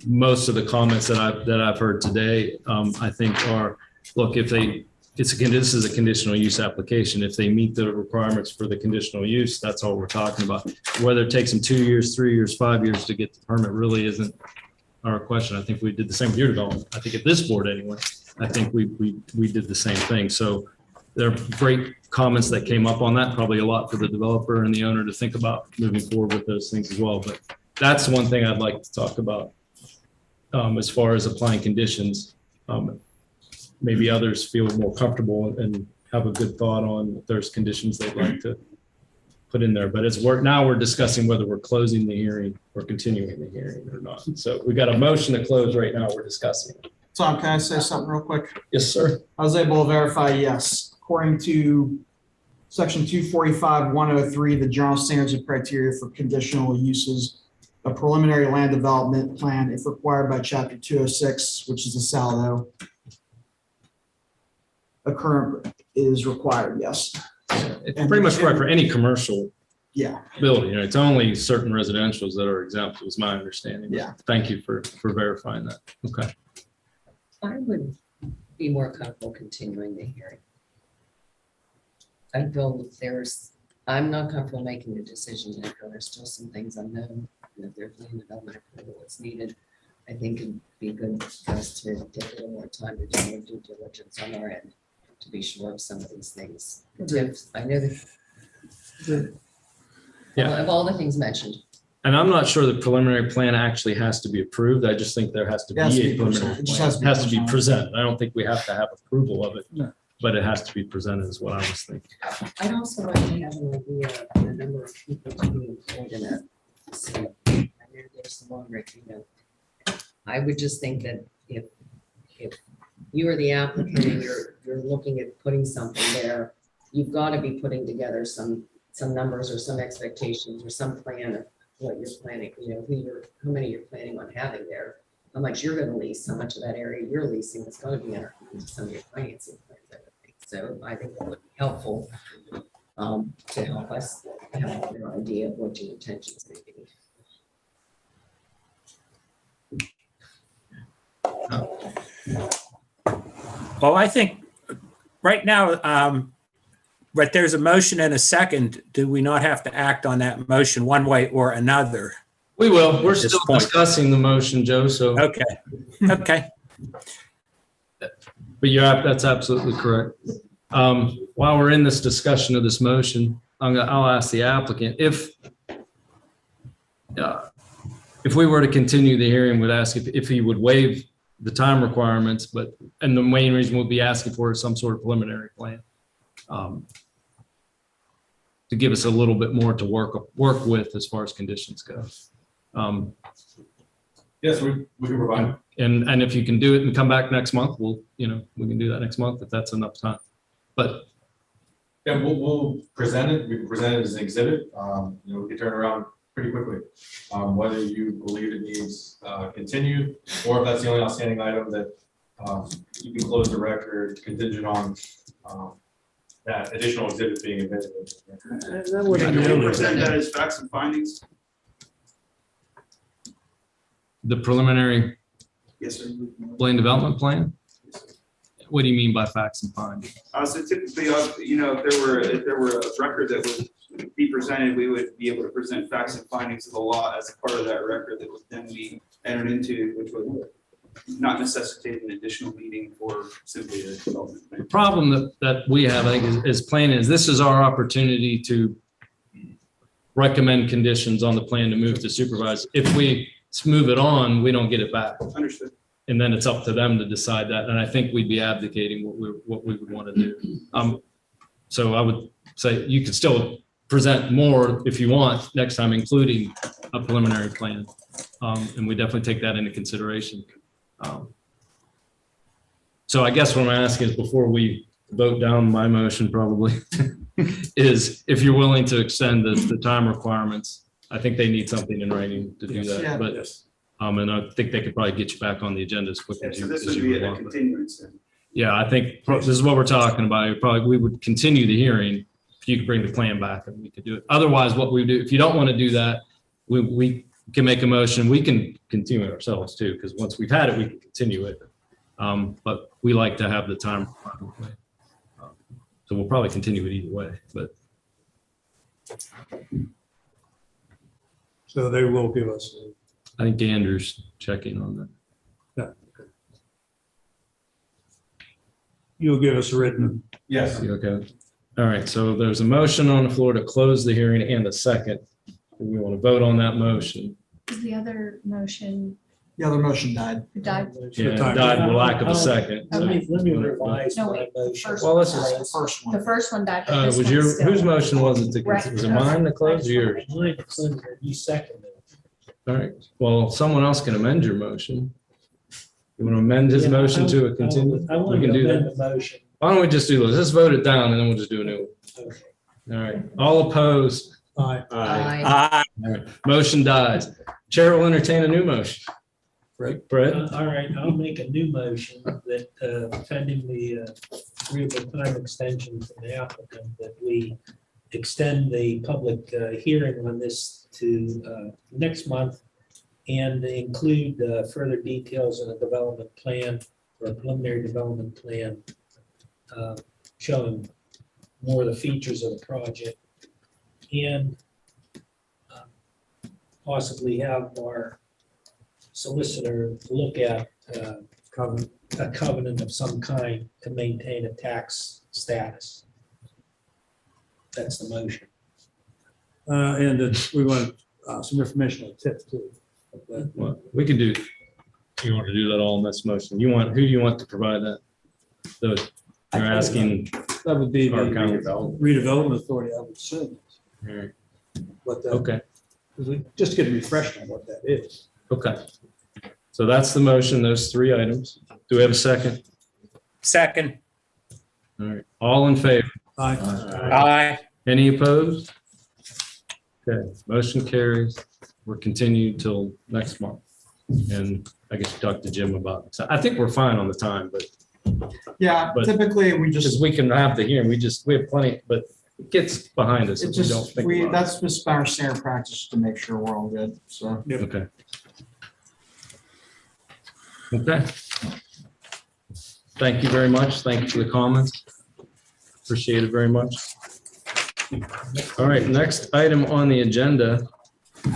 Most of the comments that I've heard today, I think are, look, this is a conditional use application. If they meet the requirements for the conditional use, that's all we're talking about. Whether it takes them 2 years, 3 years, 5 years to get the permit really isn't our question. I think we did the same with your development. I think at this board anyway, I think we did the same thing. So there are great comments that came up on that, probably a lot for the developer and the owner to think about moving forward with those things as well. But that's one thing I'd like to talk about as far as applying conditions. Maybe others feel more comfortable and have a good thought on if there's conditions they'd like to put in there. But now we're discussing whether we're closing the hearing or continuing the hearing or not. So we got a motion to close right now. We're discussing it. Tom, can I say something real quick? Yes, sir. I was able to verify, yes. According to section 245-103, the general standards and criteria for conditional uses, a preliminary land development plan, if required by chapter 206, which is a saldo, a current is required, yes. It's pretty much correct for any commercial Yeah. building. It's only certain residentials that are exempt, was my understanding. Yeah. Thank you for verifying that. Okay. I would be more comfortable continuing the hearing. I feel I'm not comfortable making a decision yet. I feel there's still some things unknown. And if there's land development approval that's needed, I think it'd be good for us to take a little more time to do more due diligence on our end to be sure of some of these things. The tips, I know that of all the things mentioned. And I'm not sure the preliminary plan actually has to be approved. I just think there has to be a preliminary plan. It has to be presented. I don't think we have to have approval of it, but it has to be presented is what I was thinking. I'd also like to have an idea of the number of people to be employed in it. So I know there's the long range, I would just think that if you are the applicant and you're looking at putting something there, you've got to be putting together some numbers or some expectations or some plan what you're planning, how many you're planning on having there, how much you're gonna lease, how much of that area you're leasing is gonna be entered into some of your financing plans, I would think. So I think that would be helpful to help us have a clear idea of what your intentions may be. Well, I think right now, but there's a motion and a second. Do we not have to act on that motion one way or another? We will. We're At this still point. discussing the motion, Joe, so. Okay, okay. But that's absolutely correct. While we're in this discussion of this motion, I'll ask the applicant if we were to continue the hearing, would ask if he would waive the time requirements, and the main reason we'll be asking for is some sort of preliminary plan to give us a little bit more to work with as far as conditions go. Yes, we can provide. And if you can do it and come back next month, we can do that next month if that's enough time. But Yeah, we'll present it. We can present it as an exhibit. We can turn around pretty quickly. Whether you believe it needs continued, or if that's the only outstanding item that you can close the record contingent on that additional exhibit being available. Can you present that as facts and findings? the preliminary Yes, sir. land development plan? What do you mean by facts and findings? So typically, if there were a record that would be presented, we would be able to present facts and findings of the law as a part of that record that would then be entered into, which would not necessitate an additional meeting for simply a development plan. The problem that we have, I think, is planning is this is our opportunity to recommend conditions on the plan to move to supervise. If we move it on, we don't get it back. Understood. And then it's up to them to decide that. And I think we'd be abdicating what we would want to do. So I would say you could still present more if you want next time, including a preliminary plan. And we definitely take that into consideration. So I guess what I'm asking is before we vote down my motion probably is if you're willing to extend the time requirements. I think they need something in writing to do that. Yeah. But and I think they could probably get you back on the agenda as quick as So you. this as would you be a want. continuance then. Yeah, I think this is what we're talking about. We would continue the hearing if you could bring the plan back and we could do it. Otherwise, what we do, if you don't want to do that, we can make a motion. We can continue it ourselves too, because once we've had it, we can continue it. But we like to have the time. So we'll probably continue it either way, but. So they will give us. I think Andrew's checking on that. Yeah. You'll give us a written. Yes. Okay. All right. So there's a motion on the floor to close the hearing and a second. We want to vote on that motion. Is the other motion The other motion died. died? Yeah, it died for lack of a second. Let me revise No, my wait, motion. first Well, let's The first one. The first one died. but this Was one's still- whose motion was it? Right. Was it mine to close or yours? Mine, you seconded. All right. Well, someone else can amend your motion. You want to amend his motion to a continue? I want We to can do amend that. the motion. Why don't we just do this? Let's vote it down and then we'll just do a new one. Okay. All right. All opposed? Aye. Aye. All right. Motion dies. Chair will entertain a new motion. Right, Brett? All right, I'll make a new motion that pending the agreeable time extension from the applicant, that we extend the public hearing on this to next month and include further details in a development plan or a preliminary development plan showing more of the features of the project and possibly have our solicitor look at a covenant of some kind to maintain a tax status. That's the motion. And we want some information on TIF too. Well, we can do, you want to do that all in this motion? Who do you want to provide that? So you're asking. That would be the our county. redevelopment authority, I would assume. All right. What that, Okay, because we just get refreshed on what that is. okay. So that's the motion, those three items. Do we have a second? Second. All right, all in favor? Aye. Aye. Any opposed? Okay, motion carries. We're continued till next month. And I guess talk to Jim about, so I think we're fine on the time, but Yeah, But- typically we because just, we can have the hearing, we have plenty, but it gets behind us it if we don't just, think we, about that's just our standard practice to make sure we're all good, so. it. Okay. Okay. Thank you very much. Thank you for the comments. Appreciate it very much. All right, next item on the agenda,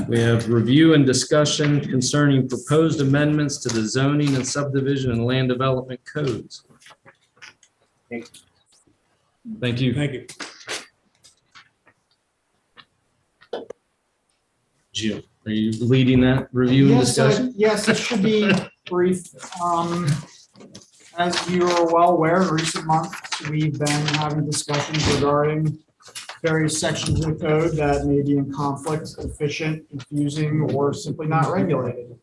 we have review and discussion concerning proposed amendments to the zoning and subdivision and land development codes. Thank you. Thank you. Jim, are you leading that review and Yes, discussion? yes, it should be brief. As you are well aware, in recent months, we've been having discussions regarding various sections of the code that may be in conflict, deficient, confusing, or simply not regulated.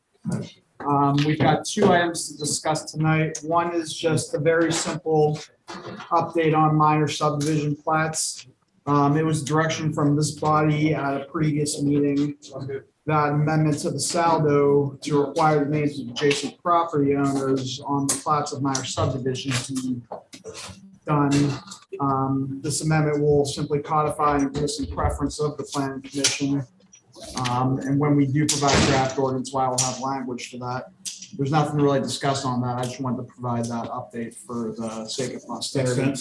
We've got two items to discuss tonight. One is just a very simple update on minor subdivision plats. It was direction from this body at a previous meeting that amendment to the saldo to require the names of adjacent property owners on the plats of minor subdivisions be done. This amendment will simply codify an existing preference of the planning commission. And when we do provide draft ordinance, I will have language to that. There's nothing really discussed on that. I just wanted to provide that update for the sake of posterity.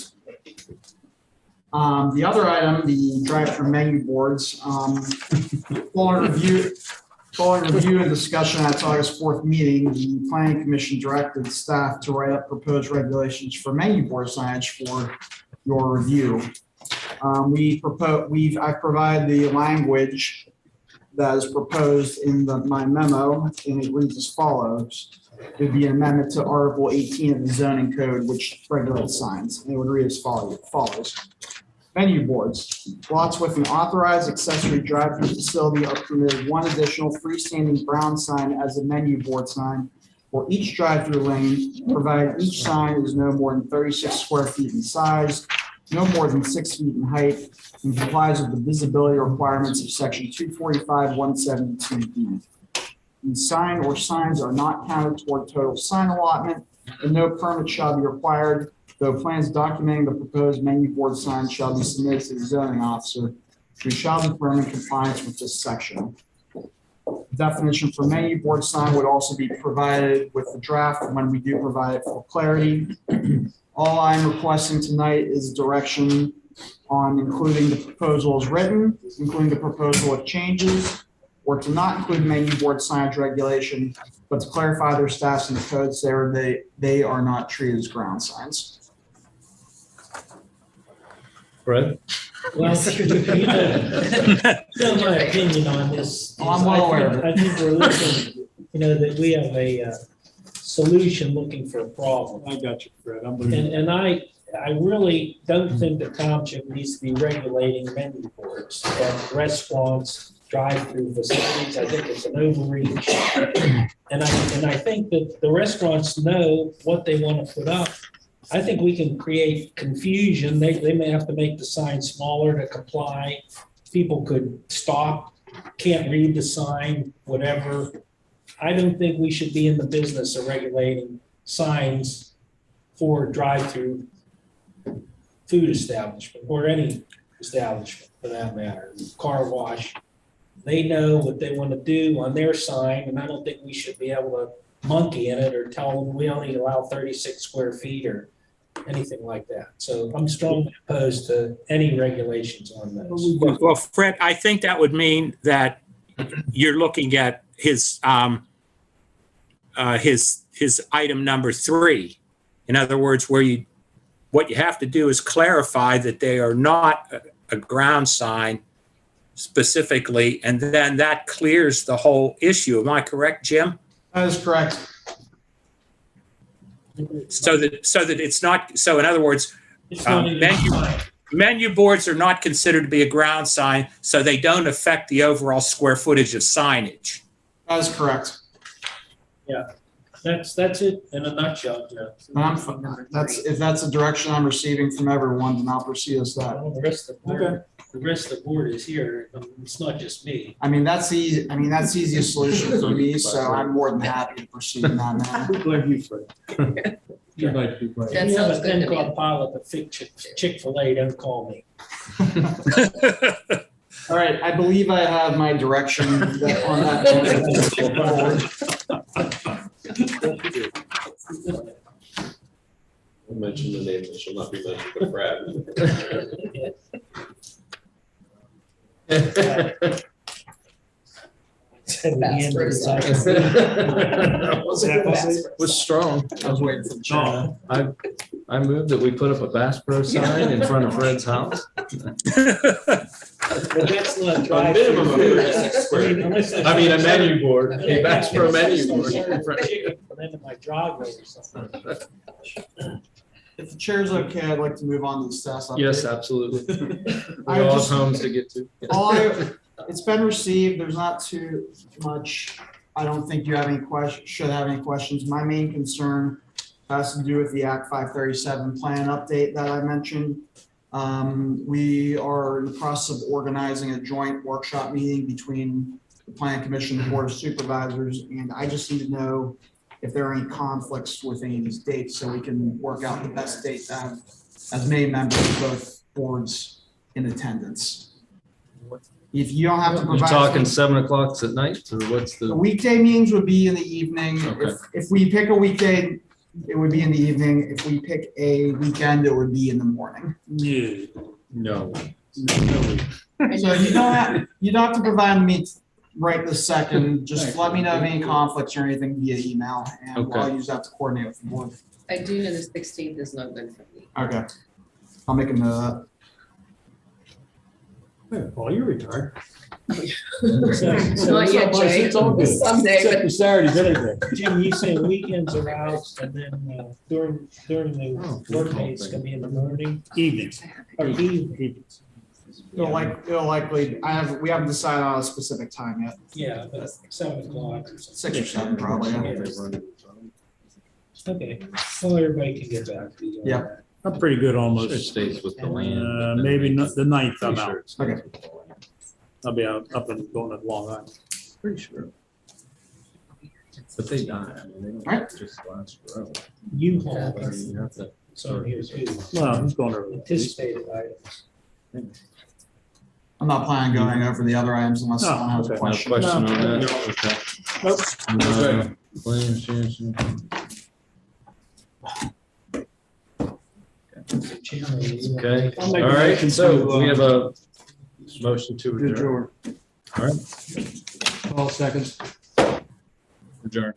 The other item, the drive-through menu boards, following review and discussion at its August 4th meeting, the planning commission directed staff to write up proposed regulations for menu board signage for your review. I provide the language that is proposed in my memo, and it reads as follows. It would be an amendment to Article 18 of the zoning code, which regulates signs, and it would read as follows. Menu boards. Lots with an authorized accessory drive-through facility are permitted one additional freestanding brown sign as a menu board sign for each drive-through lane, provided each sign is no more than 36 square feet in size, no more than 6 feet in height, and complies with the visibility requirements of section 245-172D. The sign or signs are not counted toward total sign allotment, and no permit shall be required, though plans documenting the proposed menu board sign shall be submitted to the zoning officer, who shall confirm in compliance with this section. Definition for menu board sign would also be provided with the draft when we do provide it for clarity. All I'm requesting tonight is direction on including the proposal as written, including the proposal with changes, or to not include menu board signage regulation, but to clarify their status in the code so they are not treated as ground signs. Fred? Well, my opinion on this. is I'm well aware of it. I think we're looking, that we have a solution looking for a problem. I got you, Fred. And I really don't think the township needs to be regulating menu boards at restaurants, drive-through facilities. I think it's an overreach. And I think that the restaurants know what they want to put up. I think we can create confusion. They may have to make the sign smaller to comply. People could stop, can't read the sign, whatever. I don't think we should be in the business of regulating signs for drive-through food establishment or any establishment for that matter, car wash. They know what they want to do on their sign, and I don't think we should be able to monkey in it or tell them we only allow 36 square feet or anything like that. So I'm strongly opposed to any regulations on those. Well, Fred, I think that would mean that you're looking at his item number 3. In other words, what you have to do is clarify that they are not a ground sign specifically, and then that clears the whole issue. Am I correct, Jim? That is correct. So that it's not, so in other words, It's not even menu boards are not considered to be a ground sign, so they don't affect the overall square footage of signage. That is correct. Yeah. That's it in a nutshell, Joe. If that's a direction I'm receiving from everyone, then I'll proceed as that. Well, the rest of the board, the rest of the board is here. It's not just me. I mean, that's easy, that's the easiest solution for me, so I'm more than happy to proceed in that manner. We blame you for it. Yeah. That If you have sounds a good to me. 10-car pilot to fix Chick-fil-A, don't call me. All right, I believe I have my direction on that. I'll mention the name that shall not be mentioned, but Brad. Was strong. I was waiting for the chair. I moved that we put up a Bass Pro sign in front of Fred's house. But that's not A drive. minimum of 36 square. I mean, a menu board, a Bass Pro menu board. Into my driveway or something. If the chair's okay, I'd like to move on to the status update. Yes, absolutely. We I all have just- homes to get to. It's been received, there's not too much, I don't think you have any should have any questions. My main concern has to do with the Act 537 plan update that I mentioned. We are in the process of organizing a joint workshop meeting between the Plan Commission and the Board of Supervisors, and I just need to know if there are any conflicts with any of these dates, so we can work out the best date to have as many members of both boards in attendance. If you don't have to You're provide. talking 7 o'clock at night, or what's The the? weekday meetings would be in the evening. Okay. If we pick a weekday, it would be in the evening. If we pick a weekend, it would be in the morning. Yeah. No. So you don't have to provide me right this second. Just let me know of any conflicts or anything via email, and I'll Okay. use that to coordinate with the board. I do know the 16th is not good for me. Okay. I'll make a note of Hey, Paul, you're retired. Not yet, Jay. It's all good. Someday, Except but for Saturdays, everything. Jim, you say weekends are out and then during the workday, it's gonna be in the morning Evenings. or evening. Evenings. It'll likely, we haven't decided on a specific time yet. Yeah, but 7 o'clock or something. 6 or 7 probably. Yeah. Okay, well, everybody can get back to you. on Yeah. that. I'm pretty good It almost. stays with the land. Maybe not the 9th I'm Pretty sure out. it stays Okay. with the land. I'll be out up and going to Long Island. Pretty sure. But they die. I mean, they don't Right. just last forever. U-Haul, I mean, you have to so here too. No, he's going early. Anticipated items. I'm not planning on going over the other items unless No, someone has a okay. No question. question on that? No. Okay. Nope. Claims, yes, yes. Okay, I'll all make a right, motion so to, we have a motion to Good adjourn. George. All right, All seconds. adjourn.